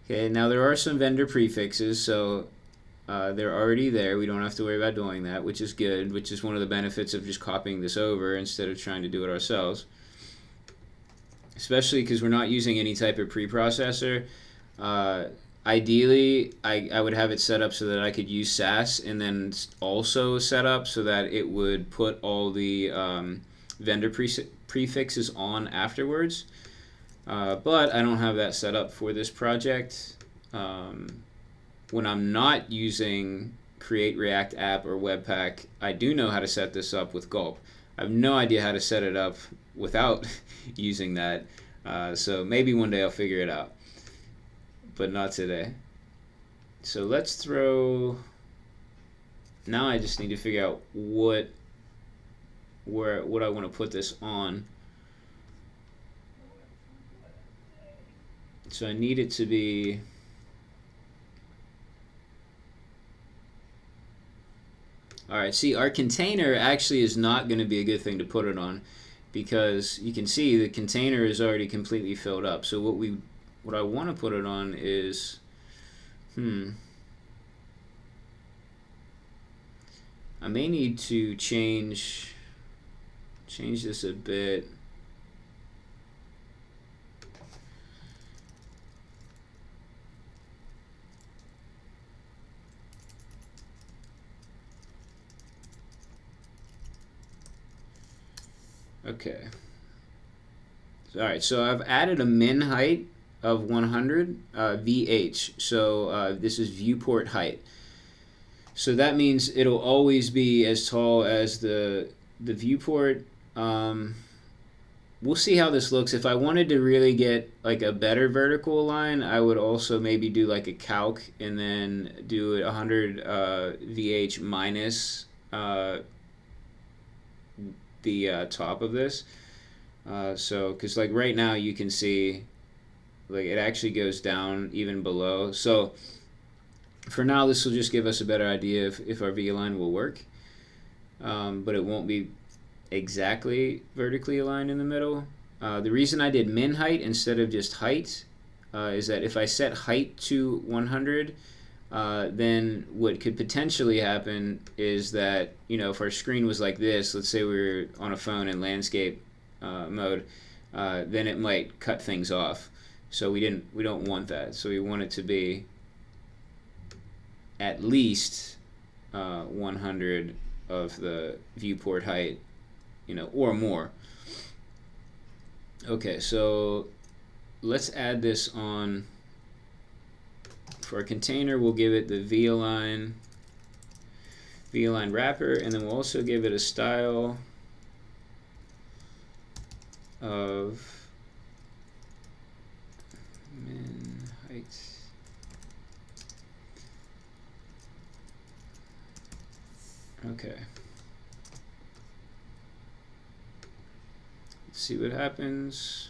Okay, now there are some vendor prefixes, so they're already there. We don't have to worry about doing that, which is good, which is one of the benefits of just copying this over instead of trying to do it ourselves. Especially because we're not using any type of preprocessor. Ideally, I would have it set up so that I could use SAS, and then also set up so that it would put all the vendor prefixes on afterwards. But I don't have that set up for this project. When I'm not using Create React App or Webpack, I do know how to set this up with Gulp. I have no idea how to set it up without using that, so maybe one day I'll figure it out, but not today. So let's throw, now I just need to figure out what I want to put this on. So I need it to be, alright, see, our container actually is not going to be a good thing to put it on, because you can see the container is already completely filled up. So what I want to put it on is, I may need to change this a bit. Okay. Alright, so I've added a min height of 100 VH. So this is viewport height. So that means it'll always be as tall as the viewport. we'll see how this looks. If I wanted to really get like a better vertical line, I would also maybe do like a calc and then do 100 VH minus the top of this. So, because like right now you can see like it actually goes down even below. So for now, this will just give us a better idea if our V line will work, but it won't be exactly vertically aligned in the middle. The reason I did min height instead of just height is that if I set height to 100, then what could potentially happen is that, you know, if our screen was like this, let's say we were on a phone in landscape mode, then it might cut things off. So we don't want that. So we want it to be at least 100 of the viewport height, you know, or more. Okay, so let's add this on. For a container, we'll give it the V-align wrapper, and then we'll also give it a style of min height. Okay. Let's see what happens.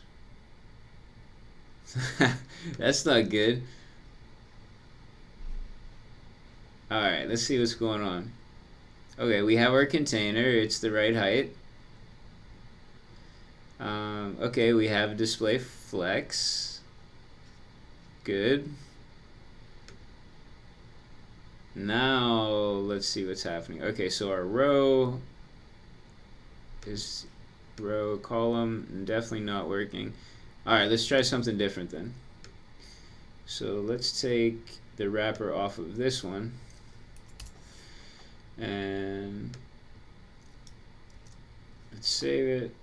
That's not good. Alright, let's see what's going on. Okay, we have our container. It's the right height. Okay, we have display flex. Good. Now, let's see what's happening. Okay, so our row is column definitely not working. Alright, let's try something different then. So let's take the wrapper off of this one. And let's save it.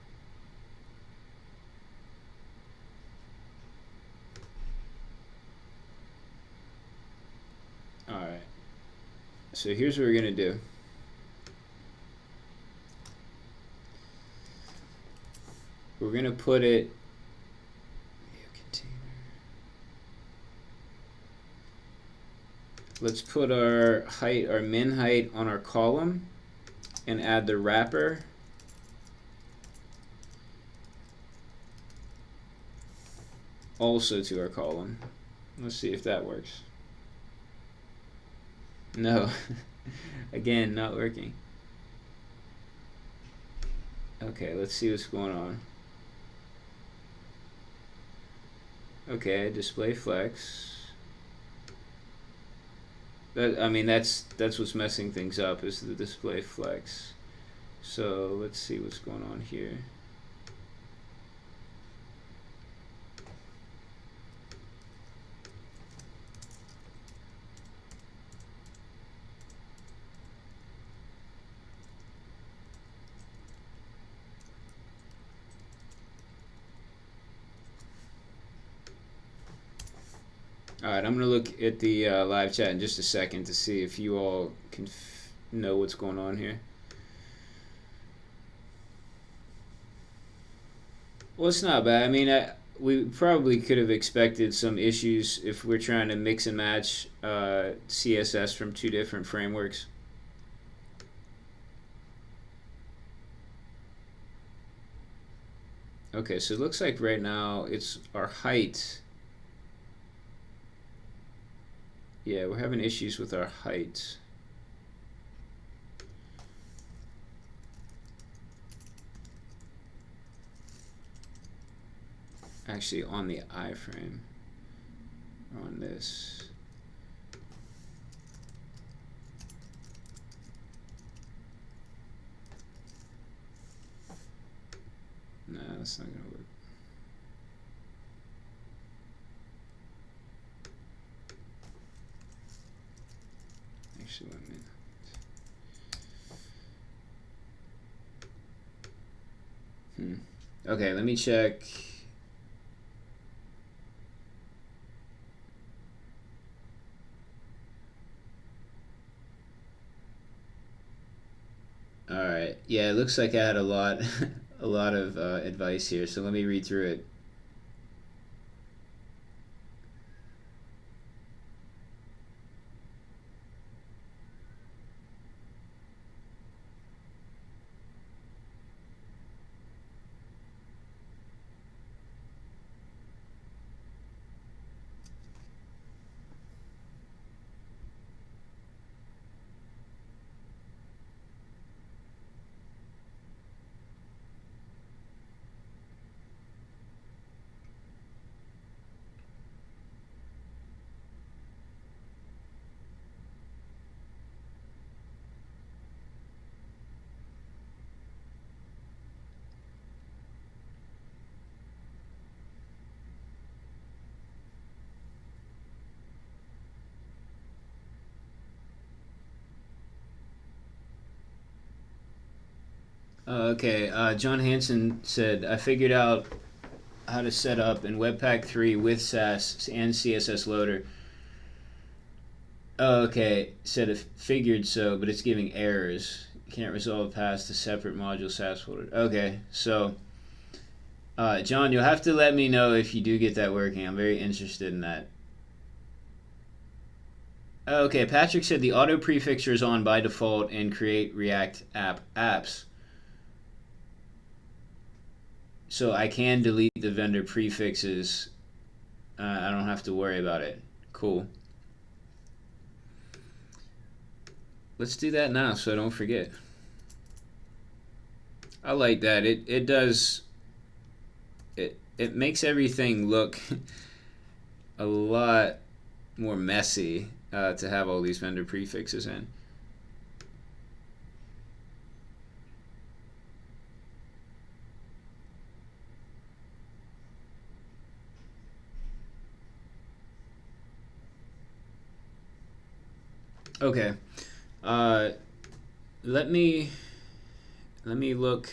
Alright. So here's what we're going to do. We're going to put it let's put our height, our min height on our column and add the wrapper. Also to our column. Let's see if that works. No. Again, not working. Okay, let's see what's going on. Okay, display flex. I mean, that's what's messing things up, is the display flex. So let's see what's going on here. Alright, I'm going to look at the live chat in just a second to see if you all can know what's going on here. Well, it's not bad. I mean, we probably could have expected some issues if we're trying to mix and match CSS from two different frameworks. Okay, so it looks like right now it's our height. Yeah, we're having issues with our height. Actually, on the iframe, on this. Nah, that's not gonna work. Actually, 1 minute. Okay, let me check. Alright, yeah, it looks like I had a lot a lot of advice here, so let me read through it. Okay, John Hansen said, I figured out how to set up in Webpack 3 with Sass and CSS Loader. Oh, okay, said it figured so, but it's giving errors. Can't resolve past the separate module Sass folder. Okay, so John, you'll have to let me know if you do get that working. I'm very interested in that. Okay, Patrick said the auto prefixer is on by default in Create React App apps. So I can delete the vendor prefixes. I don't have to worry about it. Cool. Let's do that now so I don't forget. I like that. It does. It makes everything look a lot more messy to have all these vendor prefixes in. Okay. Let me look.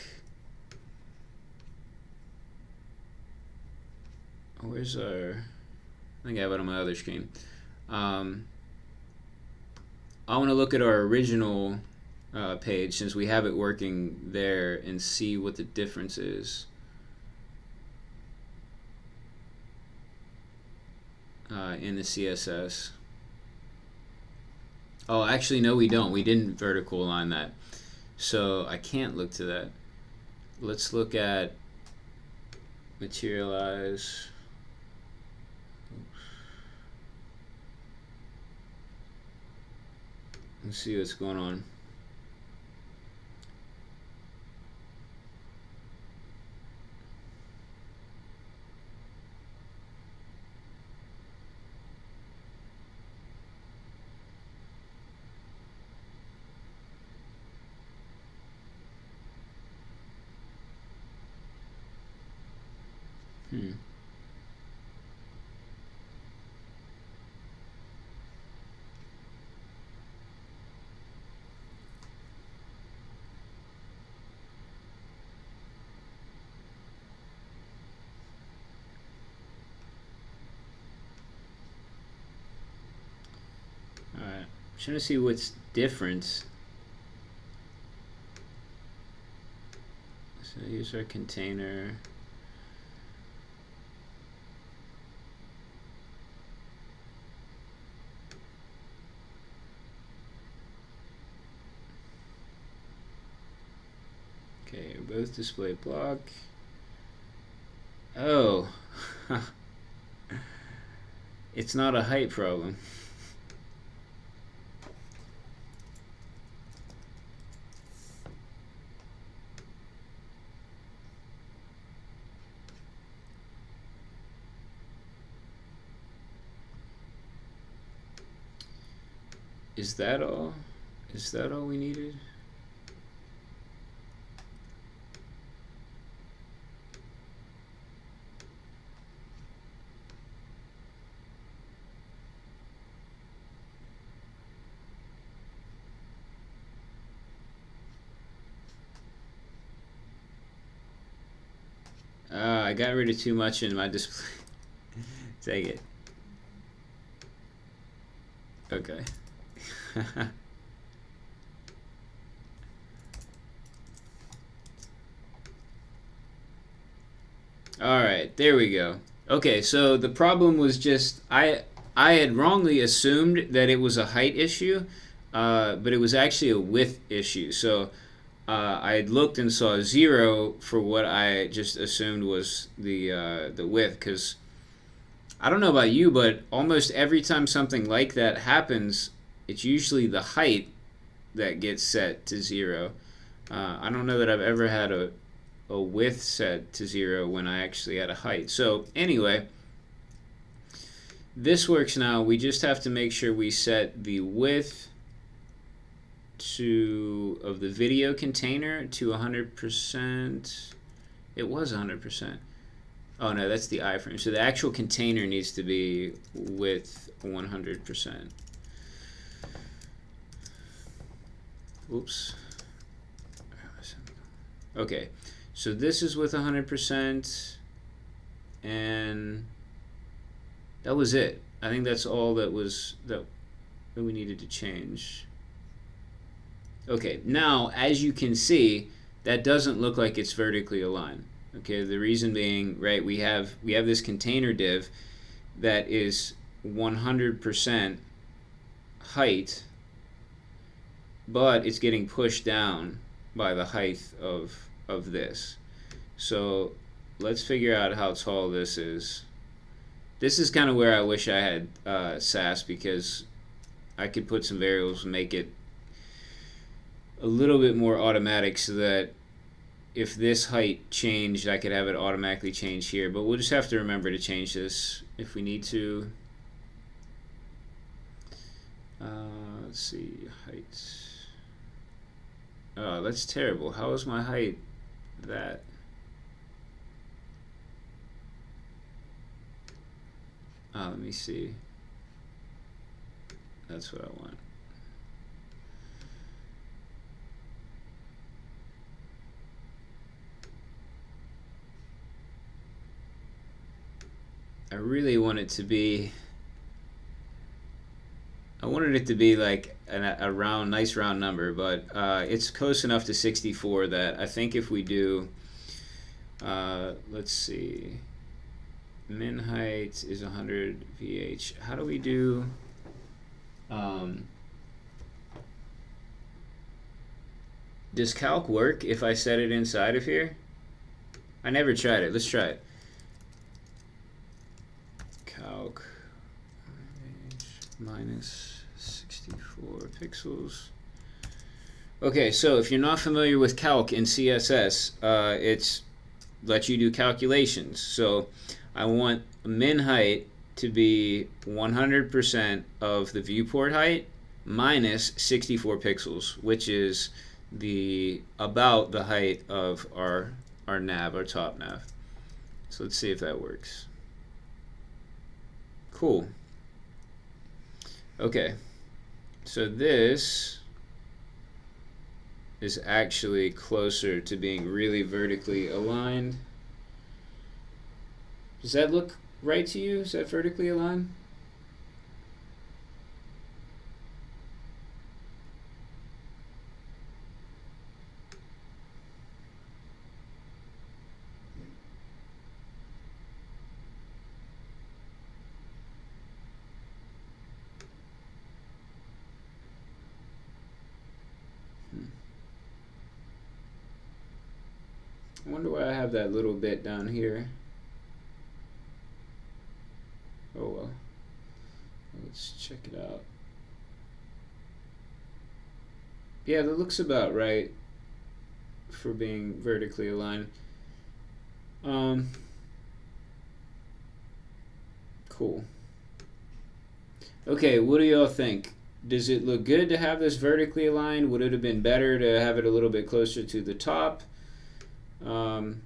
Where's our? I think I have it on my other screen. I want to look at our original page since we have it working there and see what the difference is in the CSS. Oh, actually, no, we don't. We didn't vertical align that. So I can't look to that. Let's look at materialize. Let's see what's going on. Alright, I'm trying to see what's different. So here's our container. Okay, both display block. Oh, it's not a height problem. Is that all? Is that all we needed? I got rid of too much in my display. Take it. Okay. All right, there we go. Okay, so the problem was just I had wrongly assumed that it was a height issue, but it was actually a width issue. So I had looked and saw 0 for what I just assumed was the width. Because I don't know about you, but almost every time something like that happens, it's usually the height that gets set to 0. I don't know that I've ever had a width set to 0 when I actually had a height. So anyway, this works now. We just have to make sure we set the width of the video container to 100%. It was 100%. Oh no, that's the iframe. So the actual container needs to be width 100%. Oops. Okay, so this is with 100%, and that was it. I think that's all that we needed to change. Okay, now as you can see, that doesn't look like it's vertically aligned. Okay, the reason being, right, we have this container div that is 100% height, but it's getting pushed down by the height of this. So let's figure out how tall this is. This is kind of where I wish I had SAS, because I could put some variables and make it a little bit more automatic, so that if this height changed, I could have it automatically change here. But we'll just have to remember to change this if we need to. Let's see, height. Oh, that's terrible. How is my height that? Let me see. That's what I want. I really want it to be, I wanted it to be like a round, nice round number, but it's close enough to 64 that I think if we do, let's see, min height is 100 VH. How do we do, does calc work if I set it inside of here? I never tried it. Let's try it. Calc minus 64 pixels. Okay, so if you're not familiar with calc in CSS, it's lets you do calculations. So I want min height to be 100% of the viewport height minus 64 pixels, which is about the height of our nav, our top nav. So let's see if that works. Cool. Okay, so this is actually closer to being really vertically aligned. Does that look right to you? Is that vertically aligned? I wonder why I have that little bit down here. Oh well. Let's check it out. Yeah, that looks about right for being vertically aligned. Cool. Okay, what do y'all think? Does it look good to have this vertically aligned? Would it have been better to have it a little bit closer to the top? I'm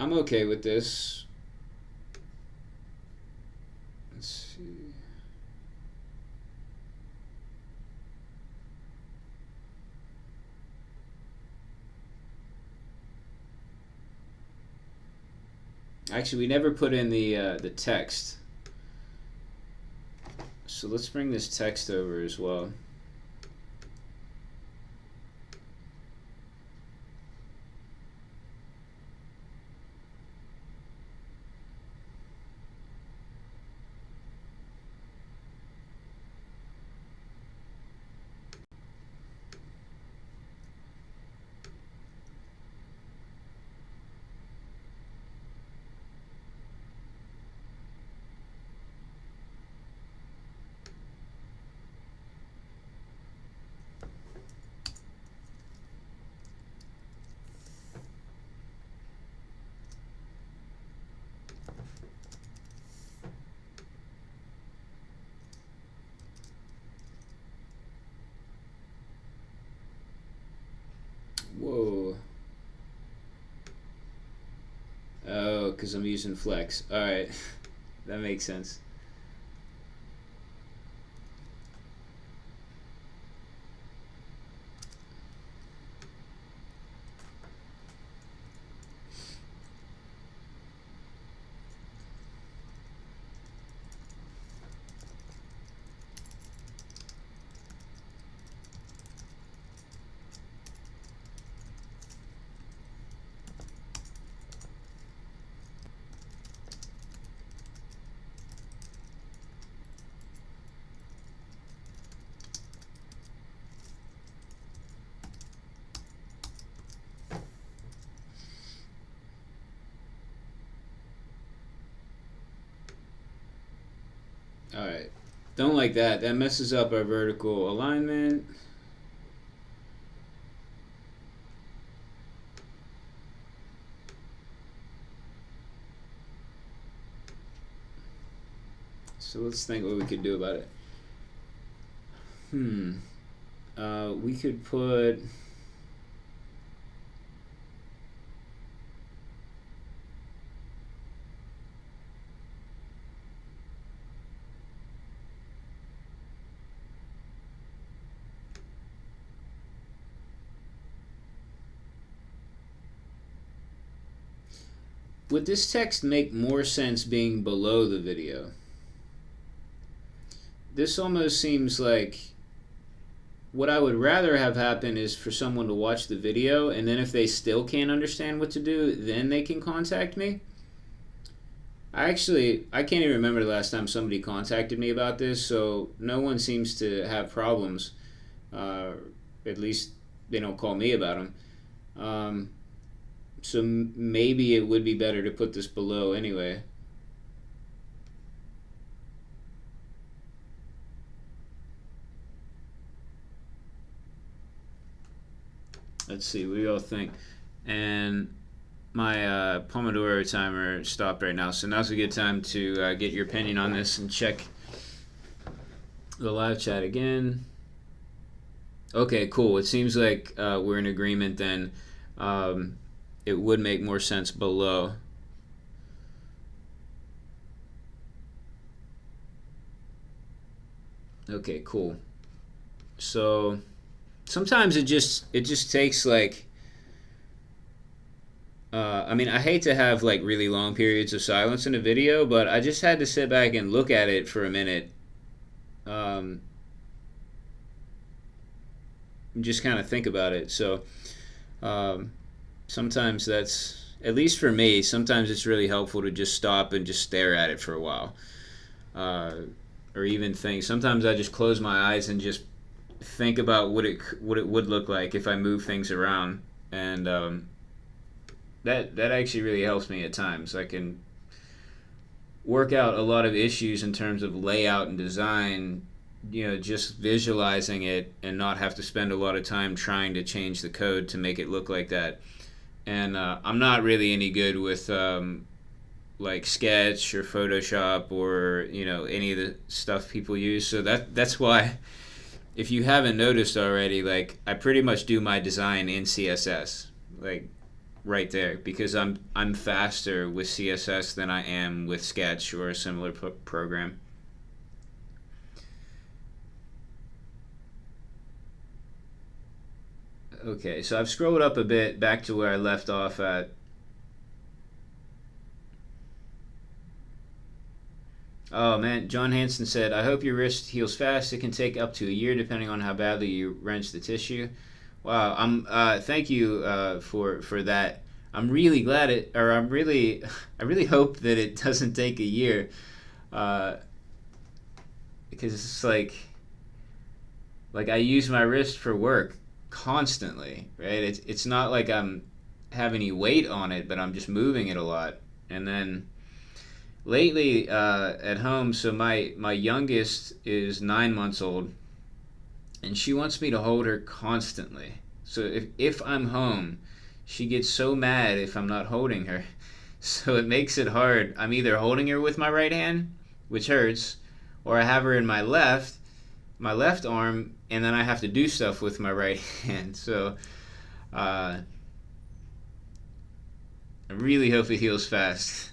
okay with this. Let's see. Actually, we never put in the text. So let's bring this text over as well. because I'm using Flex. All right, that makes sense. All right, don't like that. That messes up our vertical alignment. So let's think what we could do about it. We could put. Would this text make more sense being below the video? This almost seems like what I would rather have happen is for someone to watch the video, and then if they still can't understand what to do, then they can contact me. I can't even remember the last time somebody contacted me about this, so no one seems to have problems. At least they don't call me about them. So maybe it would be better to put this below anyway. Let's see, what do y'all think? And my Pomodoro timer stopped right now, so now's a good time to get your opinion on this and check the live chat again. Okay, cool. It seems like we're in agreement then. It would make more sense below. Okay, cool. So sometimes it just takes like I mean, I hate to have like really long periods of silence in a video, but I just had to sit back and look at it for a minute. Just kind of think about it. So sometimes that's, at least for me, sometimes it's really helpful to just stop and just stare at it for a while. Or even think, sometimes I just close my eyes and just think about what it would look like if I move things around. And that actually really helps me at times. I can work out a lot of issues in terms of layout and design, just visualizing it and not have to spend a lot of time trying to change the code to make it look like that. And I'm not really any good with like Sketch or Photoshop or any of the stuff people use. So that's why, if you haven't noticed already, like I pretty much do my design in CSS, like right there, because I'm faster with CSS than I am with Sketch or a similar program. Okay, so I've scrolled up a bit back to where I left off at. Oh man, John Hansen said, I hope your wrist heals fast. It can take up to a year depending on how badly you wrench the tissue. Wow, thank you for that. I'm really glad I really hope that it doesn't take a year, because it's like I use my wrist for work constantly, right? It's not like I'm have any weight on it, but I'm just moving it a lot. And then lately at home, so my youngest is 9 months old, and she wants me to hold her constantly. So if I'm home, she gets so mad if I'm not holding her. So it makes it hard. I'm either holding her with my right hand, which hurts, or I have her in my left arm, and then I have to do stuff with my right hand. So I really hope it heals fast.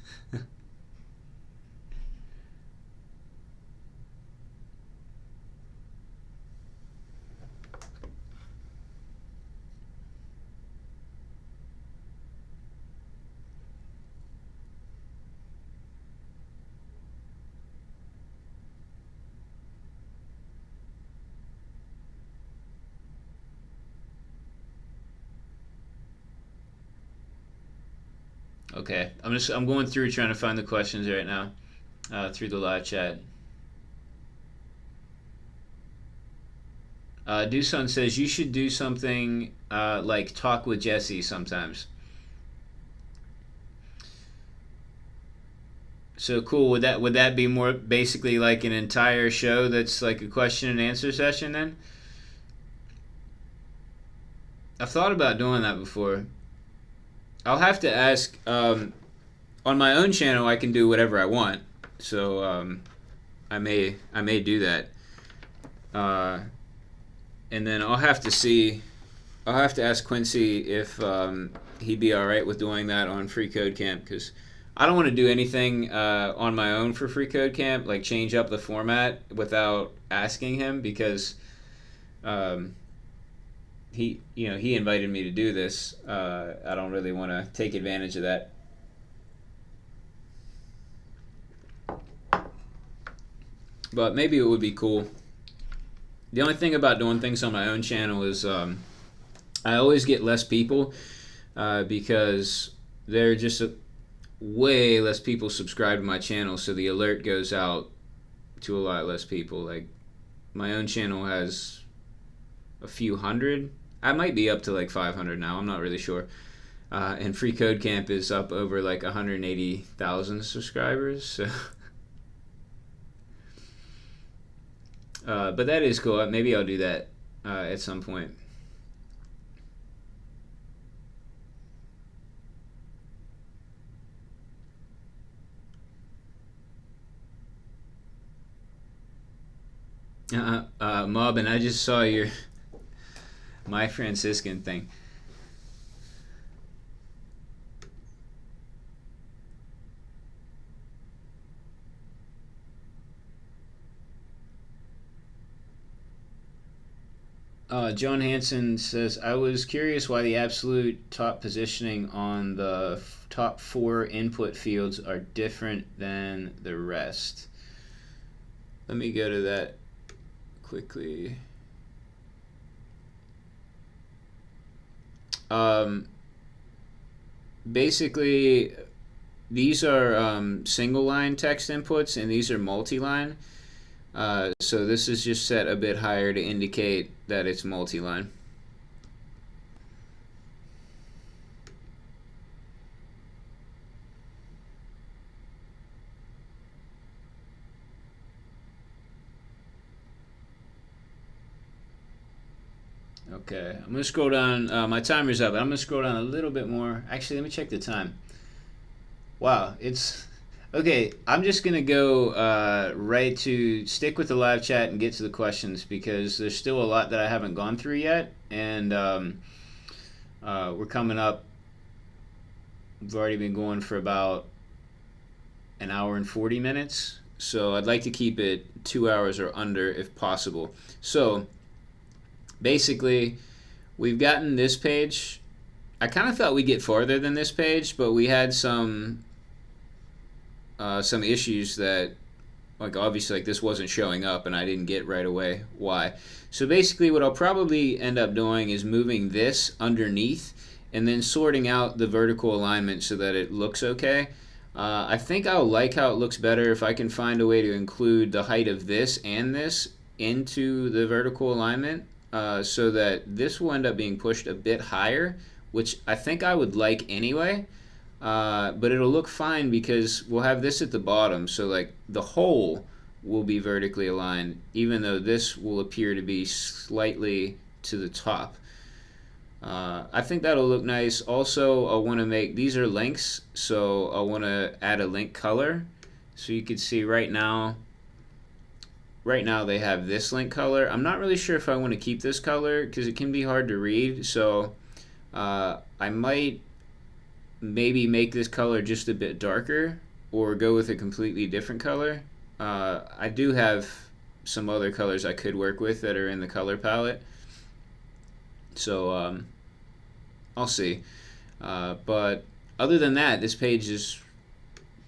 Okay, I'm going through trying to find the questions right now through the live chat. Doosan says you should do something like talk with Jesse sometimes. So cool. Would that be more basically like an entire show that's like a question and answer session then? I've thought about doing that before. I'll have to ask. On my own channel, I can do whatever I want, so I may do that. Uh, and then I'll have to see. I'll have to ask Quincy if he'd be all right with doing that on Free Code Camp, because I don't want to do anything on my own for Free Code Camp, like change up the format without asking him, because um, he invited me to do this. I don't really want to take advantage of that. But maybe it would be cool. The only thing about doing things on my own channel is I always get less people because there are just way less people subscribe to my channel, so the alert goes out to a lot less people. Like, my own channel has a few hundred. I might be up to like 500 now. I'm not really sure. And Free Code Camp is up over like 180,000 subscribers. So, but that is cool. Maybe I'll do that at some point. Mob, and I just saw your My Franciscan thing. John Hansen says, I was curious why the absolute top positioning on the top 4 input fields are different than the rest. Let me go to that quickly. Basically, these are single line text inputs, and these are multi-line. So this is just set a bit higher to indicate that it's multi-line. Okay, I'm gonna scroll down. My timer's up. I'm gonna scroll down a little bit more. Actually, let me check the time. Wow, it's okay. I'm just gonna go right to stick with the live chat and get to the questions, because there's still a lot that I haven't gone through yet, and we're coming up. We've already been going for about an hour and 40 minutes, so I'd like to keep it 2 hours or under if possible. So basically, we've gotten this page. I kind of thought we'd get farther than this page, but we had some issues that, like, obviously, like, this wasn't showing up and I didn't get right away why. So basically what I'll probably end up doing is moving this underneath and then sorting out the vertical alignment so that it looks okay. I think I'll like how it looks better if I can find a way to include the height of this and this into the vertical alignment, so that this will end up being pushed a bit higher, which I think I would like anyway. But it'll look fine because we'll have this at the bottom, so like the whole will be vertically aligned, even though this will appear to be slightly to the top. I think that'll look nice. Also, I want to make, these are links, so I want to add a link color. So you can see right now they have this link color. I'm not really sure if I want to keep this color because it can be hard to read, so I might maybe make this color just a bit darker or go with a completely different color. I do have some other colors I could work with that are in the color palette. So I'll see. But other than that, this page is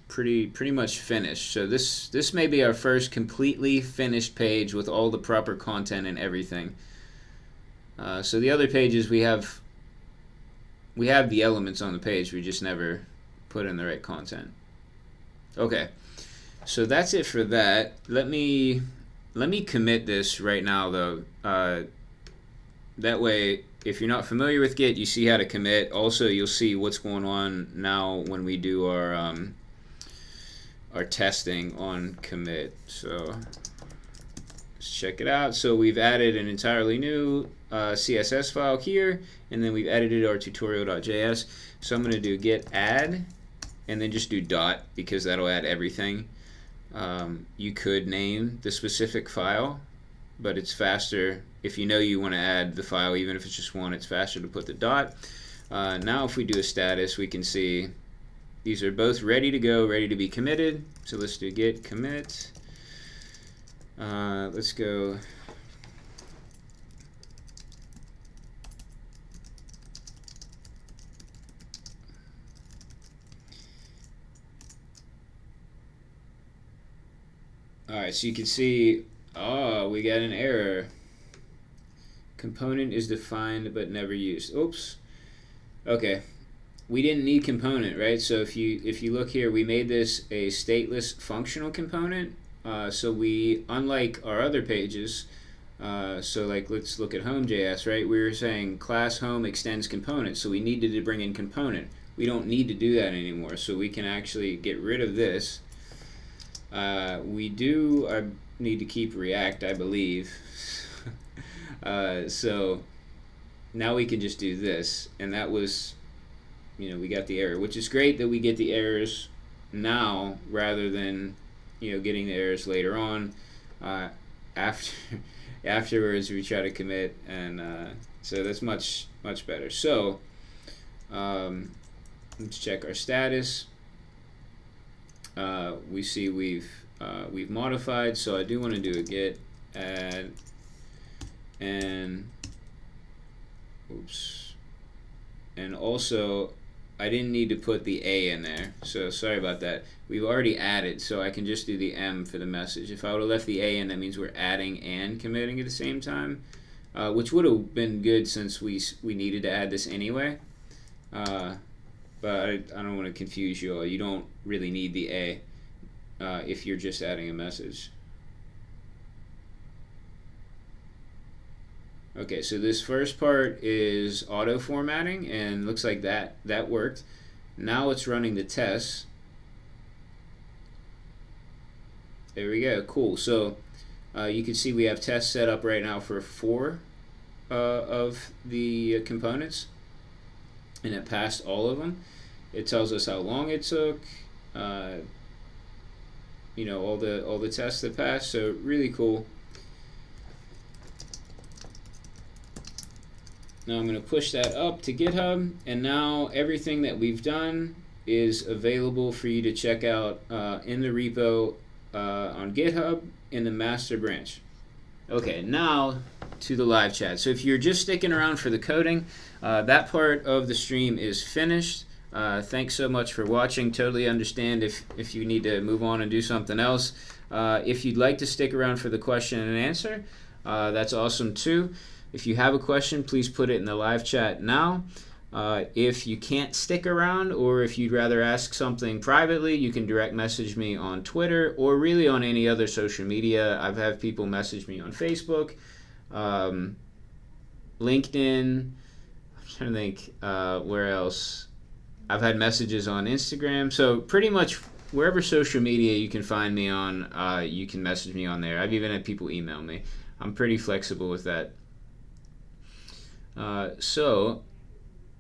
pretty much finished. So this may be our first completely finished page with all the proper content and everything. So the other pages we have the elements on the page, we just never put in the right content. Okay, so that's it for that. Let me commit this right now though. That way, if you're not familiar with Git, you see how to commit. Also, you'll see what's going on now when we do our testing on commit. So let's check it out. So we've added an entirely new CSS file here, and then we've edited our tutorial.js. So I'm going to do git add, and then just do dot, because that'll add everything. You could name the specific file, but it's faster if you know you want to add the file, even if it's just one, it's faster to put the dot. Now if we do a status, we can see these are both ready to go, ready to be committed. So let's do git commit. Let's go. Alright, so you can see, we got an error. Component is defined but never used. Oops. Okay. We didn't need component, right? So if you look here, we made this a stateless functional component. So we, unlike our other pages, so like let's look at home.js, right? We were saying class home extends component, so we needed to bring in component. We don't need to do that anymore, so we can actually get rid of this. We do need to keep React, I believe. So now we can just do this, and that was, we got the error, which is great that we get the errors now rather than, getting the errors later on. Afterwards, we try to commit, and so that's much better. So let's check our status. We see we've modified, so I do want to do a git add, and oops, and also I didn't need to put the A in there, so sorry about that. We've already added, so I can just do the M for the message. If I would have left the A in, that means we're adding and committing at the same time, which would have been good since we needed to add this anyway. But I don't want to confuse you all. You don't really need the A if you're just adding a message. Okay, so this first part is auto formatting, and looks like that worked. Now it's running the tests. There we go. Cool. So you can see we have tests set up right now for 4 of the components, and it passed all of them. It tells us how long it took, all the tests that passed. So really cool. Now I'm going to push that up to GitHub, and now everything that we've done is available for you to check out in the repo on GitHub in the master branch. Okay, now to the live chat. So if you're just sticking around for the coding, that part of the stream is finished. Thanks so much for watching. Totally understand if you need to move on and do something else. If you'd like to stick around for the question and answer, that's awesome too. If you have a question, please put it in the live chat now. If you can't stick around, or if you'd rather ask something privately, you can direct message me on Twitter or really on any other social media. I've had people message me on Facebook, LinkedIn. I'm trying to think where else. I've had messages on Instagram. So pretty much wherever social media you can find me on, you can message me on there. I've even had people email me. I'm pretty flexible with that. So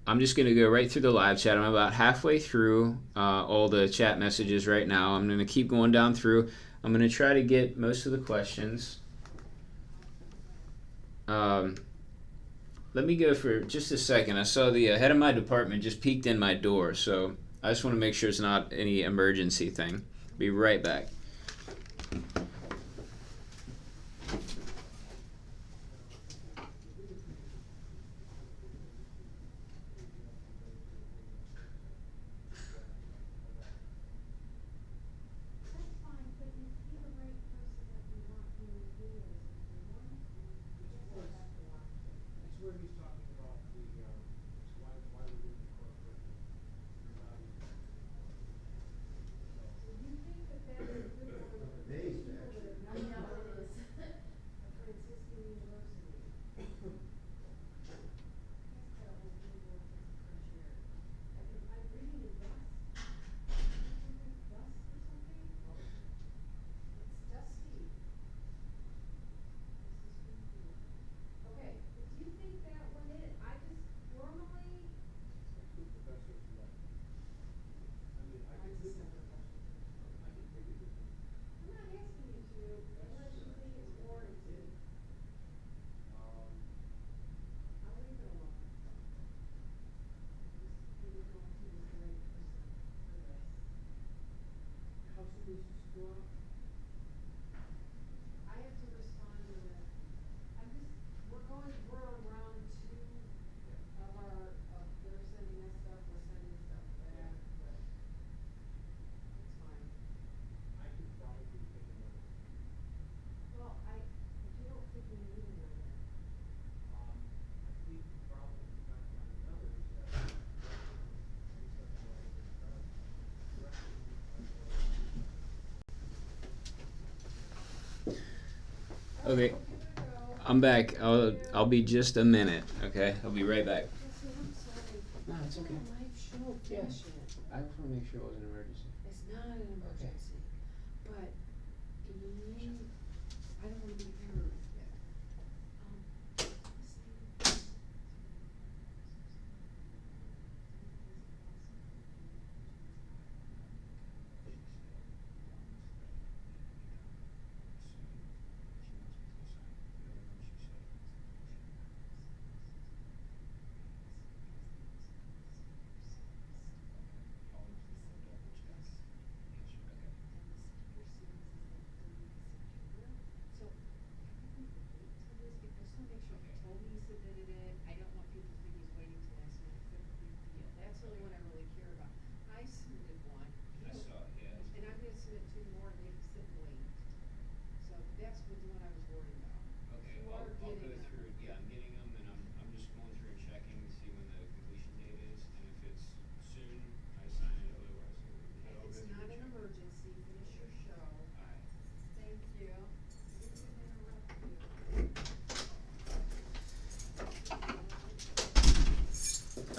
I'm just going to go right through the live chat. I'm about halfway through all the chat messages right now. I'm going to keep going down through. I'm going to try to get most of the questions. let me go for just a second. I saw the head of my department just peeked in my door, so I just want to make sure it's not any emergency thing. Be right back. Okay, I'm back. I'll be just a minute. Okay, I'll be right back. No, it's okay. Yes. I just want to make sure it wasn't an emergency. It's not an emergency, but can you name, I don't wanna be rude.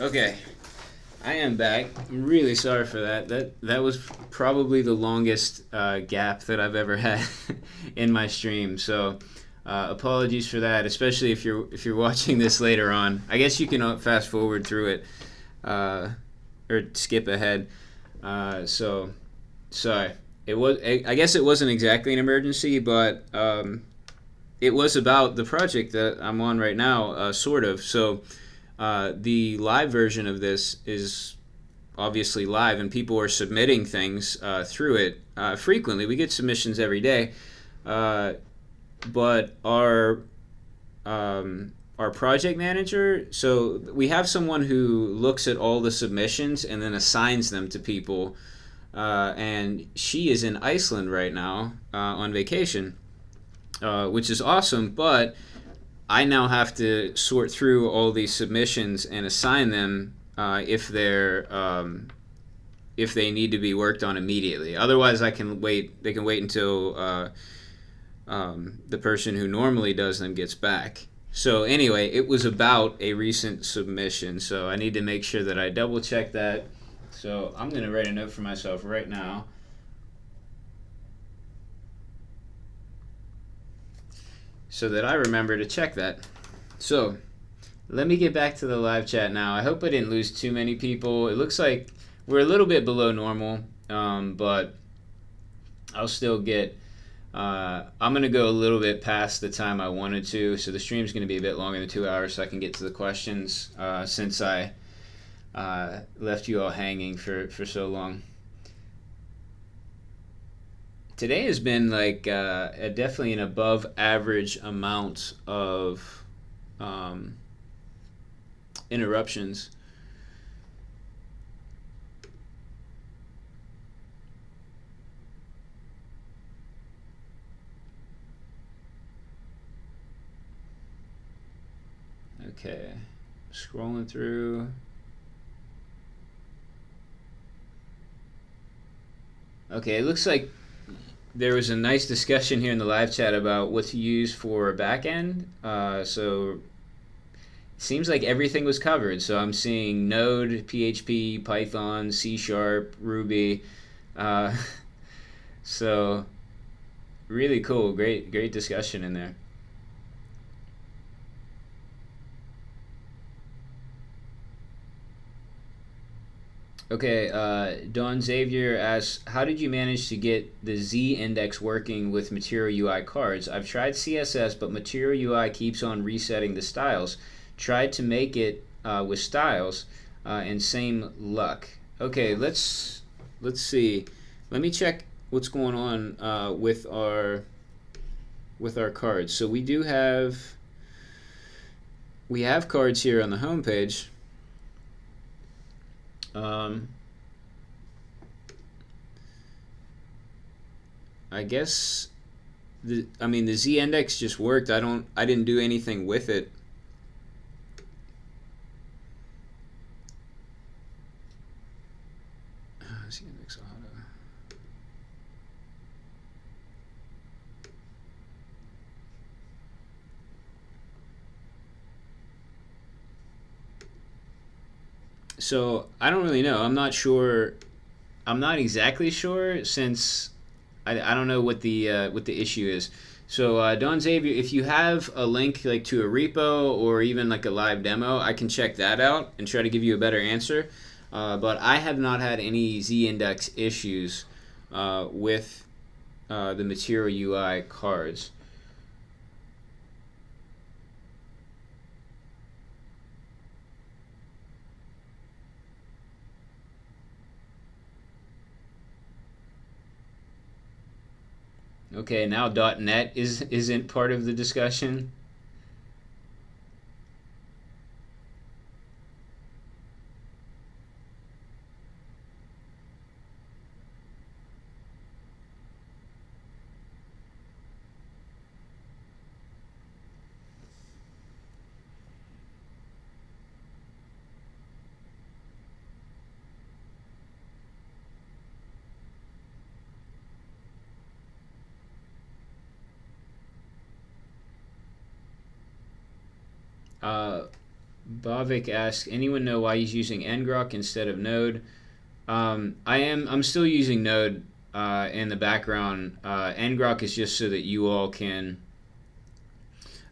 Okay, I am back. I'm really sorry for that. That was probably the longest gap that I've ever had in my stream. So apologies for that, especially if you're watching this later on. I guess you can fast forward through it or skip ahead. So sorry. It was. I guess it wasn't exactly an emergency, but it was about the project that I'm on right now, sort of. So. The live version of this is obviously live, and people are submitting things through it frequently. We get submissions every day, but our project manager. So we have someone who looks at all the submissions and then assigns them to people, and she is in Iceland right now on vacation, which is awesome, but. I now have to sort through all these submissions and assign them if they need to be worked on immediately. Otherwise, I can wait. They can wait until the person who normally does them gets back. So anyway, it was about a recent submission. So I need to make sure that I double check that. So I'm going to write a note for myself right now. So that I remember to check that. So, let me get back to the live chat now. I hope I didn't lose too many people. It looks like we're a little bit below normal, but I'll still get I'm going to go a little bit past the time I wanted to, so the stream's going to be a bit longer than 2 hours so I can get to the questions since I left you all hanging for so long. Today has been like definitely an above average amount of interruptions. Okay, scrolling through. Okay, it looks like there was a nice discussion here in the live chat about what to use for backend. So it seems like everything was covered. So I'm seeing Node, PHP, Python, C Sharp, Ruby. Uh, so really cool. Great discussion in there. Okay, Don Xavier asks, how did you manage to get the Z index working with Material UI cards? I've tried CSS, but Material UI keeps on resetting the styles. Tried to make it with styles, and same luck. Okay, let's see. Let me check what's going on with our cards. So we have cards here on the home page. I guess the Z index just worked. I didn't do anything with it. Z index auto. So I don't really know. I'm not sure. I'm not exactly sure since I don't know what the issue is. So Don Xavier, if you have a link like to a repo or even like a live demo, I can check that out and try to give you a better answer. But I have not had any Z-index issues with the Material UI cards. Okay, now .NET isn't part of the discussion. Uh, Bavik asks, anyone know why he's using ngrok instead of Node? I'm still using Node in the background. ngrok is just so that you all can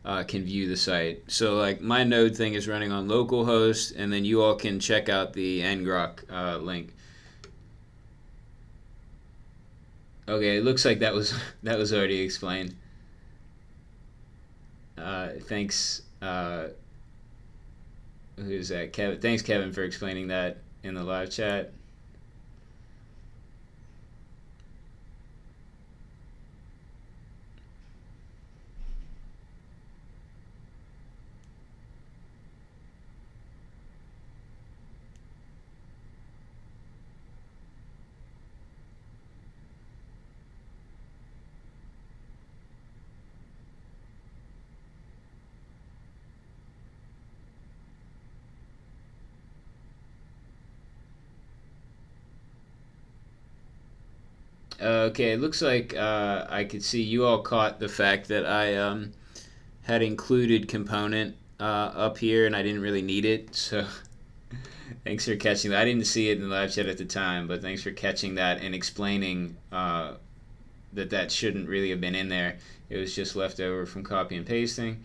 view the site. So like my Node thing is running on localhost, and then you all can check out the ngrok link. Okay, it looks like that was that was already explained. Thanks. Who's that? Kevin. Thanks, Kevin, for explaining that in the live chat. Okay, it looks like I could see you all caught the fact that I had included component up here and I didn't really need it. So thanks for catching that. I didn't see it in the live chat at the time, but thanks for catching that and explaining that shouldn't really have been in there. It was just left over from copy and pasting.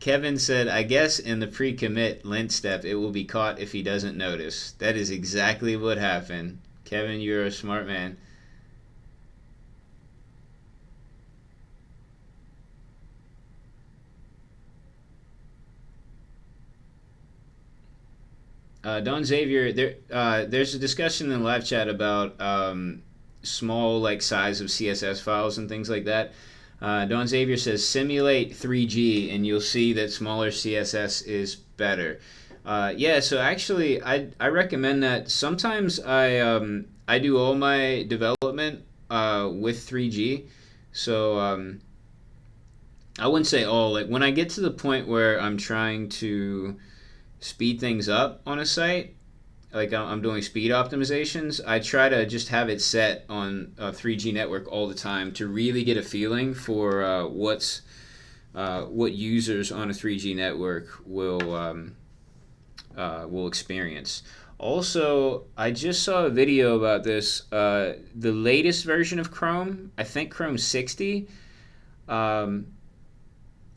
Kevin said, I guess in the pre-commit lint step, it will be caught if he doesn't notice. That is exactly what happened. Kevin, you're a smart man. Don Xavier, there's a discussion in the live chat about small like size of CSS files and things like that. Don Xavier says simulate 3G and you'll see that smaller CSS is better. Yeah, so actually, I recommend that. Sometimes I do all my development with 3G, so I wouldn't say all. Like when I get to the point where I'm trying to speed things up on a site, like I'm doing speed optimizations, I try to just have it set on a 3G network all the time to really get a feeling for what users on a 3G network will experience. Also, I just saw a video about this. The latest version of Chrome, I think Chrome 60, um,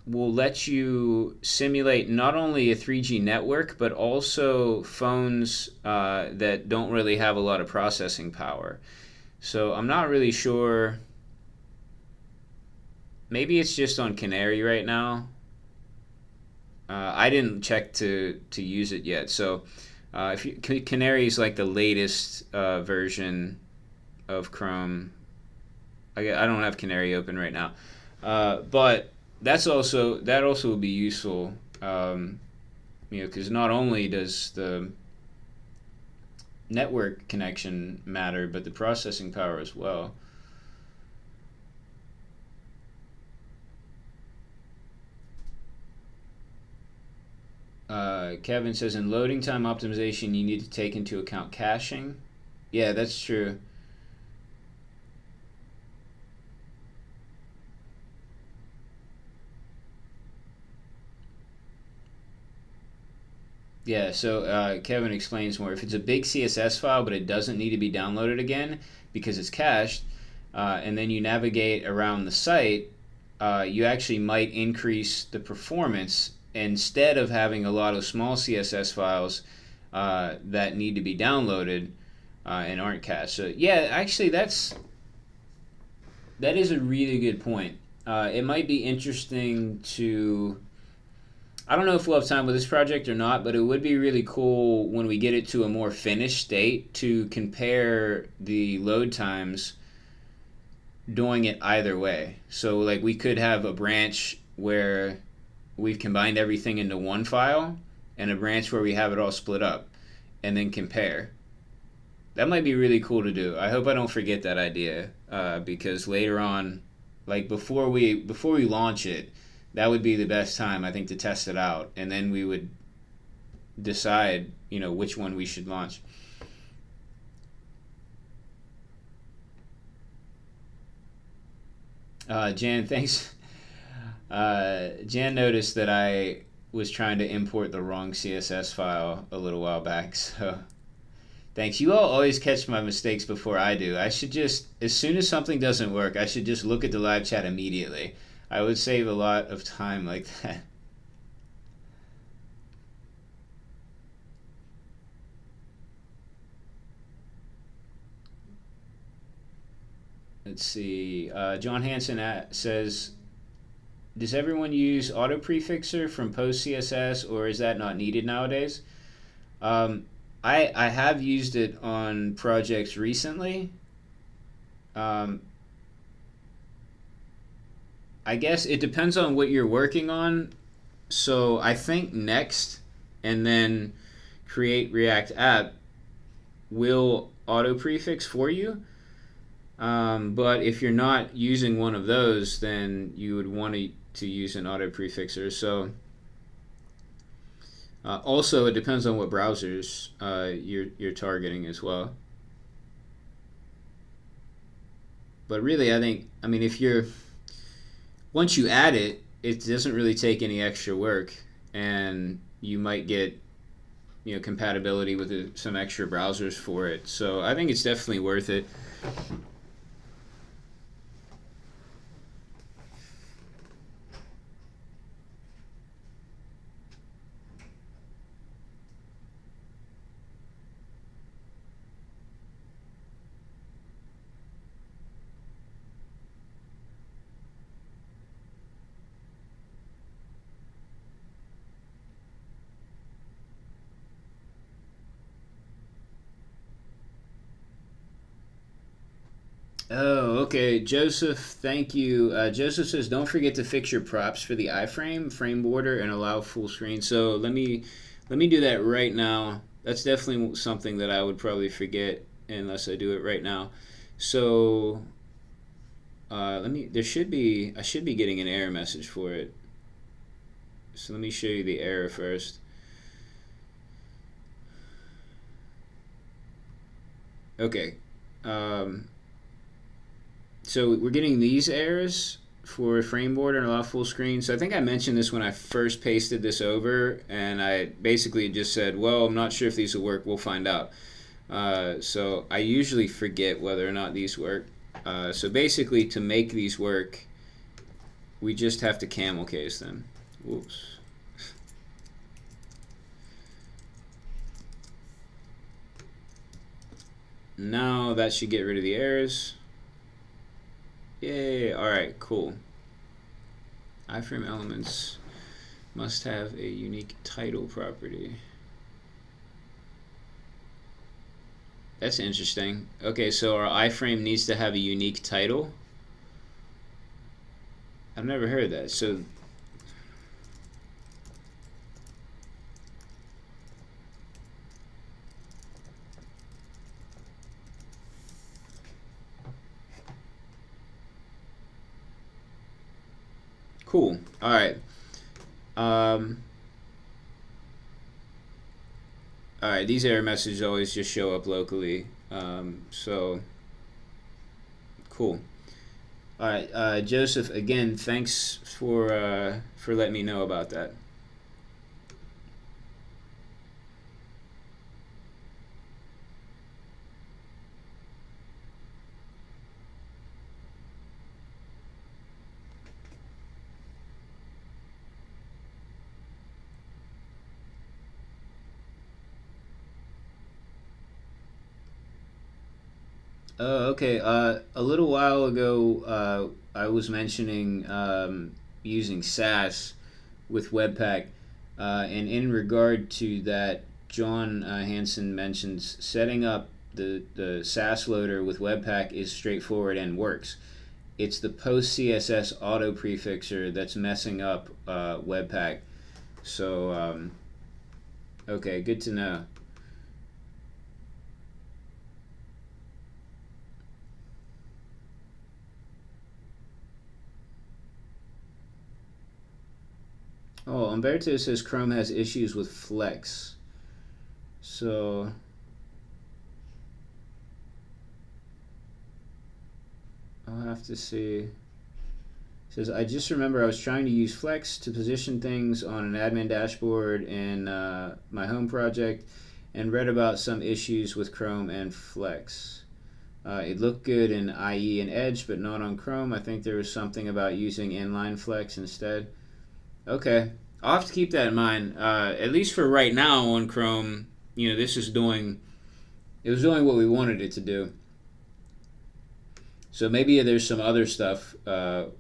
will let you simulate not only a 3G network, but also phones that don't really have a lot of processing power. So I'm not really sure. Maybe it's just on Canary right now. I didn't check to use it yet. So if you, Canary is like the latest version of Chrome. I don't have Canary open right now, but that also will be useful. Because not only does the network connection matter, but the processing power as well. Kevin says in loading time optimization, you need to take into account caching. Yeah, that's true. Yeah, so Kevin explains more. If it's a big CSS file, but it doesn't need to be downloaded again because it's cached, and then you navigate around the site, you actually might increase the performance instead of having a lot of small CSS files that need to be downloaded and aren't cached. So yeah, actually that is a really good point. It might be interesting to. I don't know if we'll have time with this project or not, but it would be really cool when we get it to a more finished state to compare the load times doing it either way. So like we could have a branch where we've combined everything into one file and a branch where we have it all split up and then compare. That might be really cool to do. I hope I don't forget that idea because later on, like before we launch it, that would be the best time I think to test it out, and then we would decide which one we should launch. Jan, thanks. Jan noticed that I was trying to import the wrong CSS file a little while back, so thanks. You all always catch my mistakes before I do. I should just, as soon as something doesn't work, I should just look at the live chat immediately. I would save a lot of time like that. Let's see. John Hansen says, does everyone use auto prefixer from post CSS, or is that not needed nowadays? I have used it on projects recently. I guess it depends on what you're working on. So I think Next and then Create React App will auto prefix for you. But if you're not using one of those, then you would want to use an auto prefixer. So also it depends on what browsers you're targeting as well. But really, I mean, if you're once you add it, it doesn't really take any extra work, and you might get compatibility with some extra browsers for it. So I think it's definitely worth it. Oh, okay. Joseph, thank you. Joseph says, don't forget to fix your props for the iframe, frame border, and allow full screen. So let me do that right now. That's definitely something that I would probably forget unless I do it right now. So let me. There should be. I should be getting an error message for it. So let me show you the error first. Okay. Um, so we're getting these errors for frame border and allow full screen. So I think I mentioned this when I first pasted this over, and I basically just said, well, I'm not sure if these will work. We'll find out. So I usually forget whether or not these work. So basically, to make these work, we just have to camel case them. Whoops. Now that should get rid of the errors. Yay, alright, cool. Iframe elements must have a unique title property. That's interesting. Okay, so our iframe needs to have a unique title. I've never heard that. So cool. All right. Um, all right. These error messages always just show up locally. So cool. All right, Joseph. Again, thanks for letting me know about that. Oh, okay. A little while ago, I was mentioning using SAS with Webpack, and in regard to that, John Hansen mentions setting up the SAS loader with Webpack is straightforward and works. It's the post CSS auto prefixer that's messing up Webpack. So, okay, good to know. Oh, Umberto says Chrome has issues with Flex. So, I'll have to see. It says, I just remember I was trying to use Flex to position things on an admin dashboard in my home project and read about some issues with Chrome and Flex. It looked good in IE and Edge, but not on Chrome. I think there was something about using inline Flex instead. Okay, I'll have to keep that in mind. At least for right now on Chrome, this is doing it was doing what we wanted it to do. So maybe there's some other stuff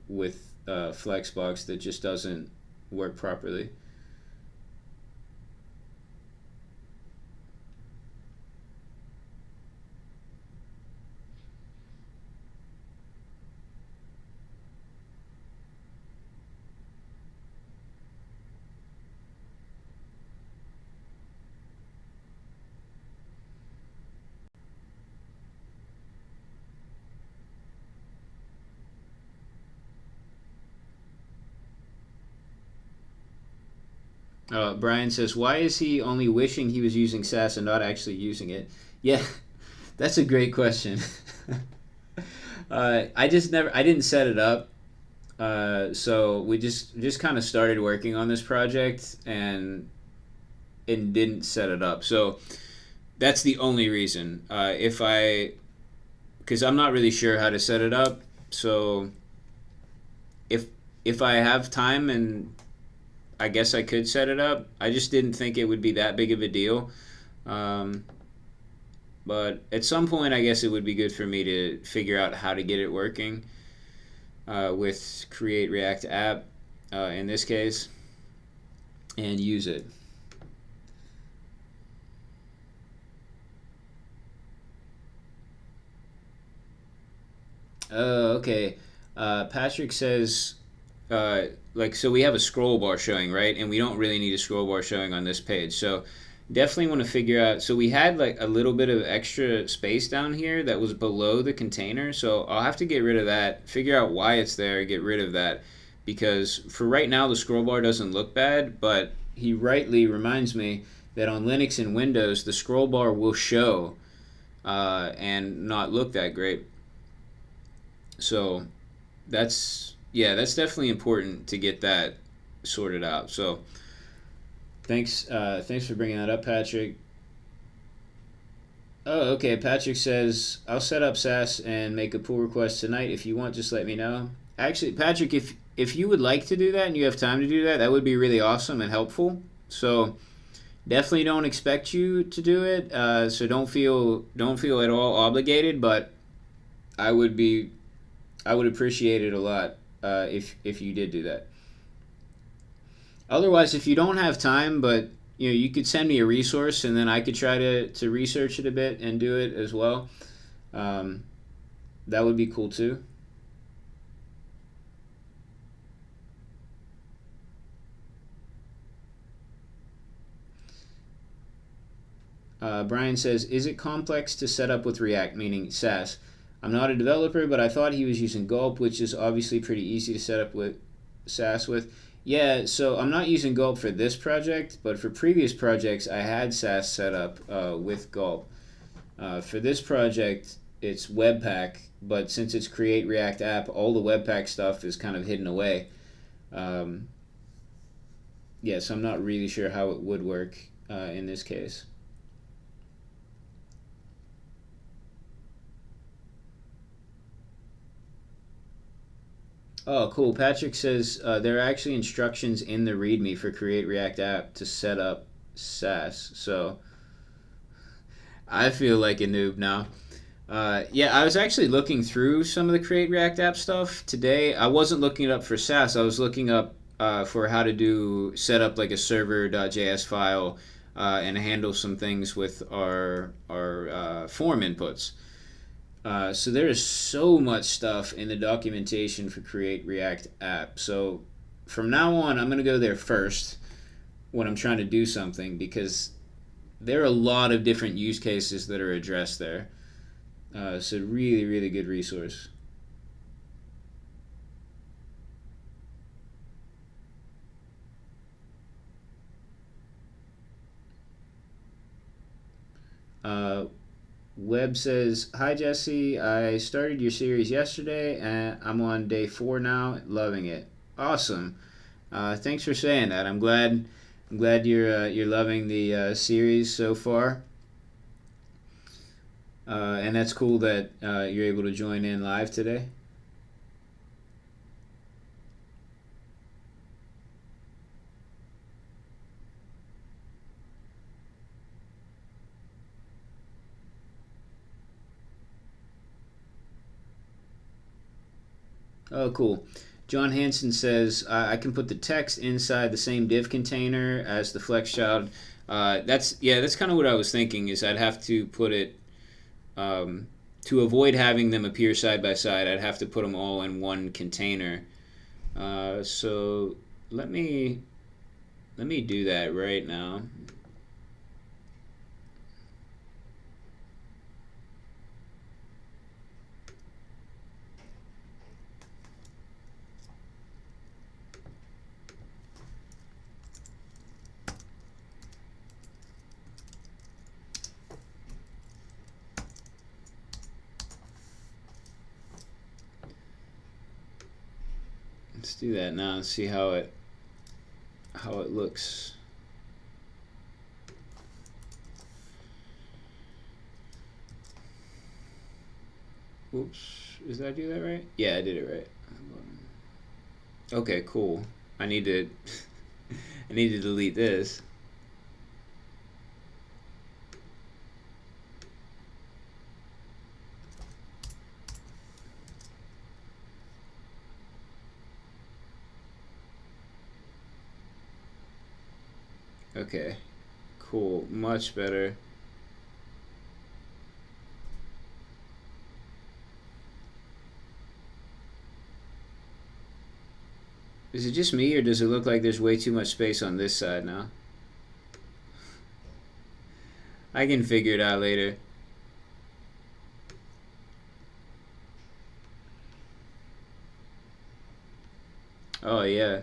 with Flexbox that just doesn't work properly. Brian says, "Why is he only wishing he was using SAS and not actually using it?" Yeah, that's a great question. I didn't set it up. So we just kind of started working on this project and didn't set it up. So that's the only reason. If I Because I'm not really sure how to set it up. So if if I have time, and I guess I could set it up, I just didn't think it would be that big of a deal. Um, but at some point, I guess it would be good for me to figure out how to get it working with Create React App in this case and use it. Oh, okay. Patrick says, so we have a scroll bar showing, right? And we don't really need a scroll bar showing on this page. So definitely want to figure out. So we had like a little bit of extra space down here that was below the container. So I'll have to get rid of that, figure out why it's there, get rid of that. Because for right now, the scroll bar doesn't look bad, but he rightly reminds me that on Linux and Windows, the scroll bar will show and not look that great. So that's definitely important to get that sorted out. So thanks for bringing that up, Patrick. Oh, okay. Patrick says I'll set up SAS and make a pull request tonight. If you want, just let me know. Actually, Patrick, if you would like to do that and you have time to do that, that would be really awesome and helpful. So definitely don't expect you to do it. So don't feel at all obligated. But I would be I would appreciate it a lot if you did do that. Otherwise, if you don't have time, but you could send me a resource, and then I could try to research it a bit and do it as well. Um, that would be cool too. Brian says, "Is it complex to set up with React, meaning SAS? I'm not a developer, but I thought he was using Gulp, which is obviously pretty easy to set up with SAS with." Yeah, so I'm not using Gulp for this project, but for previous projects, I had SAS set up with Gulp. For this project, it's Webpack, but since it's Create React App, all the Webpack stuff is kind of hidden away. Um, yeah, so I'm not really sure how it would work in this case. Oh, cool. Patrick says there are actually instructions in the README for Create React App to set up SAS. So I feel like a noob now. Yeah, I was actually looking through some of the Create React App stuff today. I wasn't looking it up for SAS. I was looking up for how to set up like a server.js file and handle some things with our form inputs. So there is so much stuff in the documentation for Create React App. So from now on, I'm going to go there first when I'm trying to do something because there are a lot of different use cases that are addressed there. So really, really good resource. Uh, Webb says, "Hi Jesse, I started your series yesterday and I'm on day 4 now, loving it. Awesome. Thanks for saying that. I'm glad you're loving the series so far, and that's cool that you're able to join in live today. Oh, cool. John Hansen says I can put the text inside the same div container as the flex child. That's kind of what I was thinking. Is I'd have to put it um, to avoid having them appear side by side. I'd have to put them all in one container. So let me let me do that right now. Let's do that now and see how it looks. Oops, did I do that right? Yeah, I did it right. Okay, cool. I need to I need to delete this. Okay, cool. Much better. Is it just me, or does it look like there's way too much space on this side now? I can figure it out later. Oh, yeah.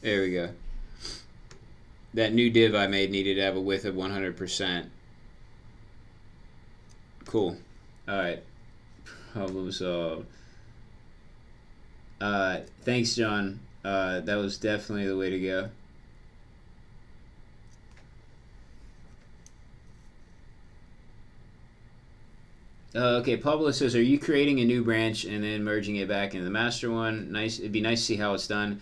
There we go. That new div I made needed to have a width of 100%. Cool. Alright. Problem solved. Thanks, John. That was definitely the way to go. Okay, Pablo says, are you creating a new branch and then merging it back into the master one? Nice. It'd be nice to see how it's done.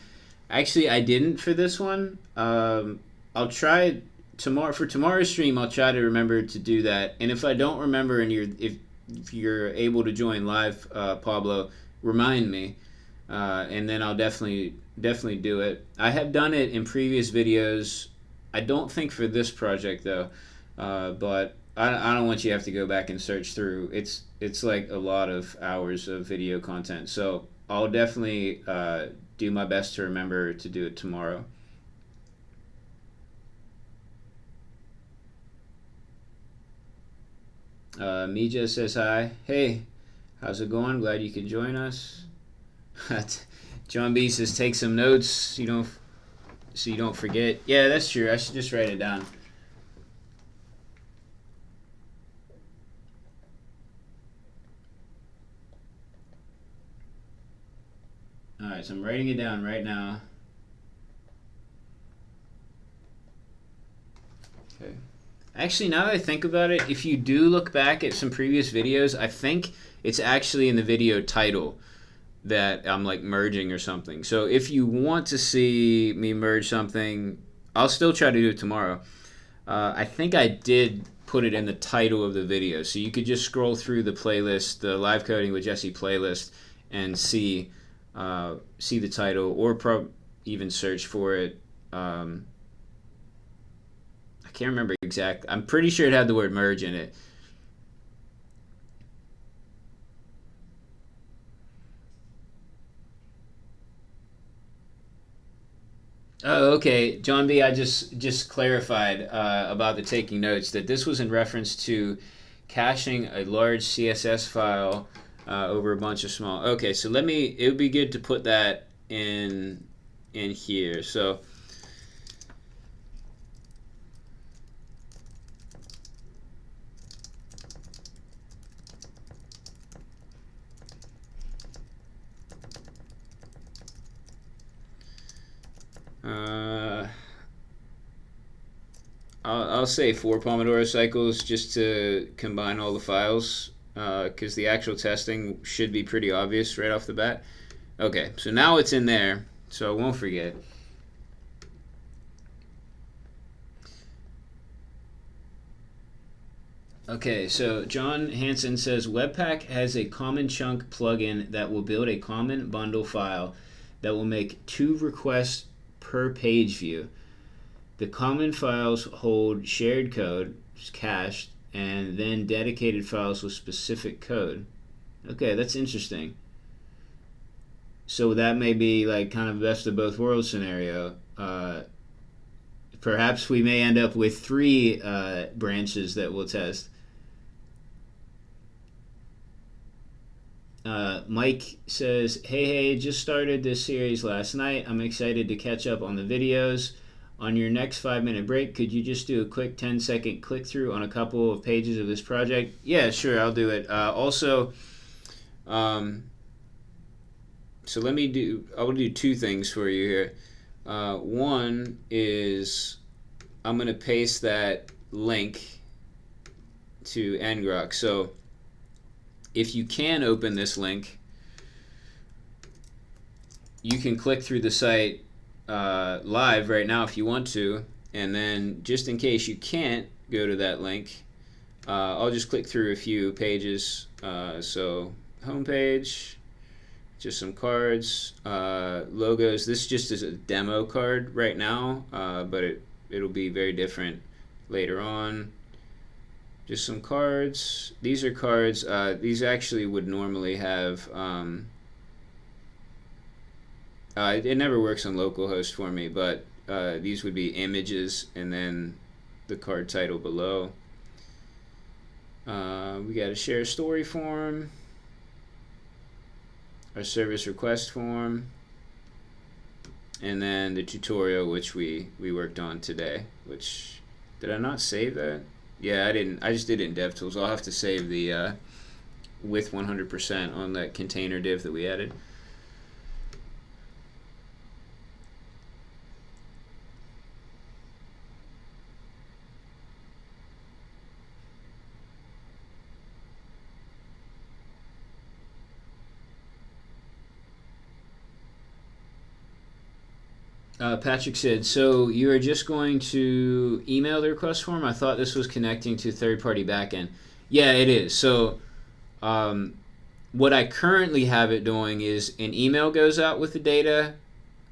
Actually, I didn't for this one. I'll try tomorrow for tomorrow's stream. I'll try to remember to do that. And if I don't remember, and if you're able to join live, Pablo, remind me, and then I'll definitely do it. I have done it in previous videos. I don't think for this project though, but I don't want you to have to go back and search through. It's like a lot of hours of video content. So I'll definitely do my best to remember to do it tomorrow. Mija says hi. Hey, how's it going? Glad you could join us. John B says take some notes so you don't forget. Yeah, that's true. I should just write it down. Alright, so I'm writing it down right now. Okay. Actually, now that I think about it, if you do look back at some previous videos, I think it's actually in the video title that I'm like merging or something. So if you want to see me merge something, I'll still try to do it tomorrow. I think I did put it in the title of the video, so you could just scroll through the playlist, the Live Coding with Jesse playlist, and see the title, or even search for it. I can't remember exact. I'm pretty sure it had the word merge in it. Oh, okay, John B. I just clarified about the taking notes that this was in reference to caching a large CSS file over a bunch of small. Okay, so it would be good to put that in here. So I'll say 4 Pomodoro cycles just to combine all the files, because the actual testing should be pretty obvious right off the bat. Okay, so now it's in there, so I won't forget. Okay, so John Hansen says Webpack has a common chunk plugin that will build a common bundle file that will make 2 requests per page view. The common files hold shared code, cached, and then dedicated files with specific code. Okay, that's interesting. So that may be like kind of best of both worlds scenario. Perhaps we may end up with 3 branches that we'll test. Mike says, hey, just started this series last night. I'm excited to catch up on the videos. On your next 5-minute break, could you just do a quick 10-second click through on a couple of pages of this project? Yeah, sure, I'll do it. Also, so I will do 2 things for you here. One is I'm going to paste that link to ngrok. So if you can open this link, you can click through the site live right now if you want to, and then just in case you can't go to that link, I'll just click through a few pages. So homepage, just some cards, logos. This just is a demo card right now, but it'll be very different later on. Just some cards. These are cards. These actually would normally have. It never works on localhost for me, but these would be images and then the card title below. We got a share story form, our service request form, and then the tutorial which we worked on today. Which, did I not save that? Yeah, I didn't. I just did it in DevTools. I'll have to save the with 100% on that container div that we added. Patrick said, so you are just going to email the request form? I thought this was connecting to third-party backend. Yeah, it is. So what I currently have it doing is an email goes out with the data.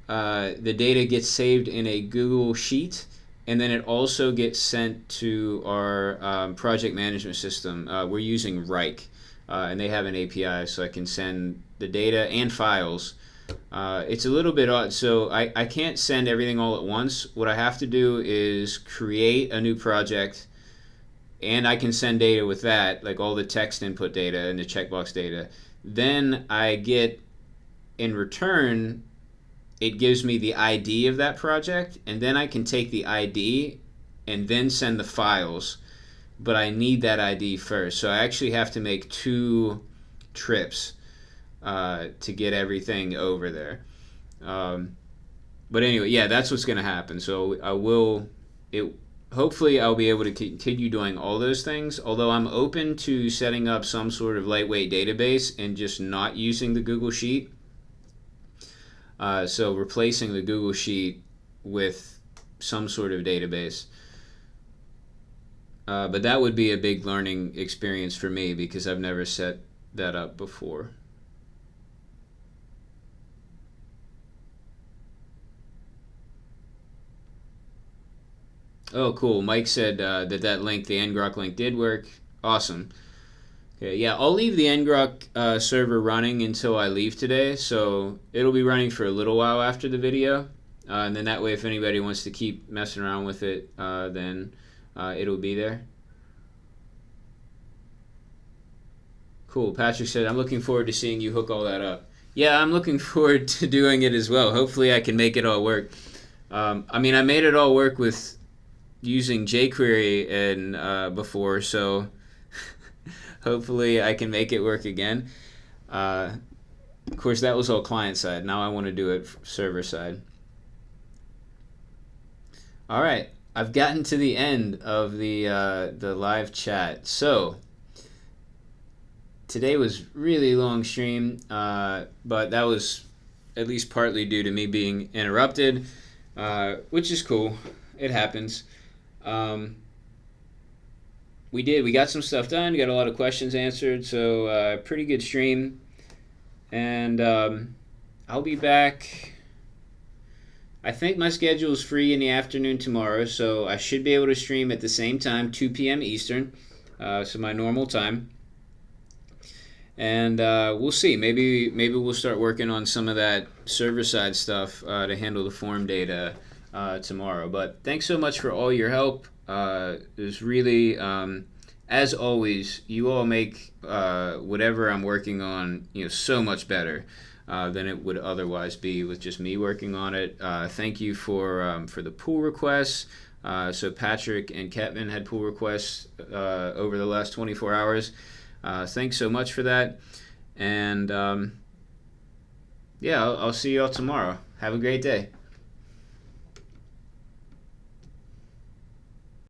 The data gets saved in a Google Sheet, and then it also gets sent to our project management system. We're using Rike, and they have an API, so I can send the data and files. It's a little bit odd, so I can't send everything all at once. What I have to do is create a new project, and I can send data with that, like all the text input data and the checkbox data. Then I get, in return, it gives me the ID of that project, and then I can take the ID and then send the files, but I need that ID first. So I actually have to make 2 trips to get everything over there. But anyway, yeah, that's what's going to happen. So hopefully I'll be able to continue doing all those things, although I'm open to setting up some sort of lightweight database and just not using the Google Sheet. So replacing the Google Sheet with some sort of database. But that would be a big learning experience for me because I've never set that up before. Oh, cool. Mike said that link, the ngrok link, did work. Awesome. Okay, yeah, I'll leave the ngrok server running until I leave today, so it'll be running for a little while after the video, and then that way if anybody wants to keep messing around with it, then it'll be there. Cool. Patrick said, I'm looking forward to seeing you hook all that up. Yeah, I'm looking forward to doing it as well. Hopefully I can make it all work. I mean, I made it all work with using jQuery and before, so hopefully I can make it work again. Of course, that was all client side. Now I want to do it server side. All right, I've gotten to the end of the live chat. So today was really long stream, but that was at least partly due to me being interrupted, which is cool. It happens. We got some stuff done, got a lot of questions answered, so pretty good stream. And I'll be back. I think my schedule is free in the afternoon tomorrow, so I should be able to stream at the same time, 2 p.m. Eastern, so my normal time. And we'll see. Maybe we'll start working on some of that server-side stuff to handle the form data tomorrow. But thanks so much for all your help. It was really, as always, you all make whatever I'm working on, so much better than it would otherwise be with just me working on it. Thank you for the pull requests. So Patrick and Ketvin had pull requests over the last 24 hours. Thanks so much for that. And yeah, I'll see you all tomorrow. Have a great day.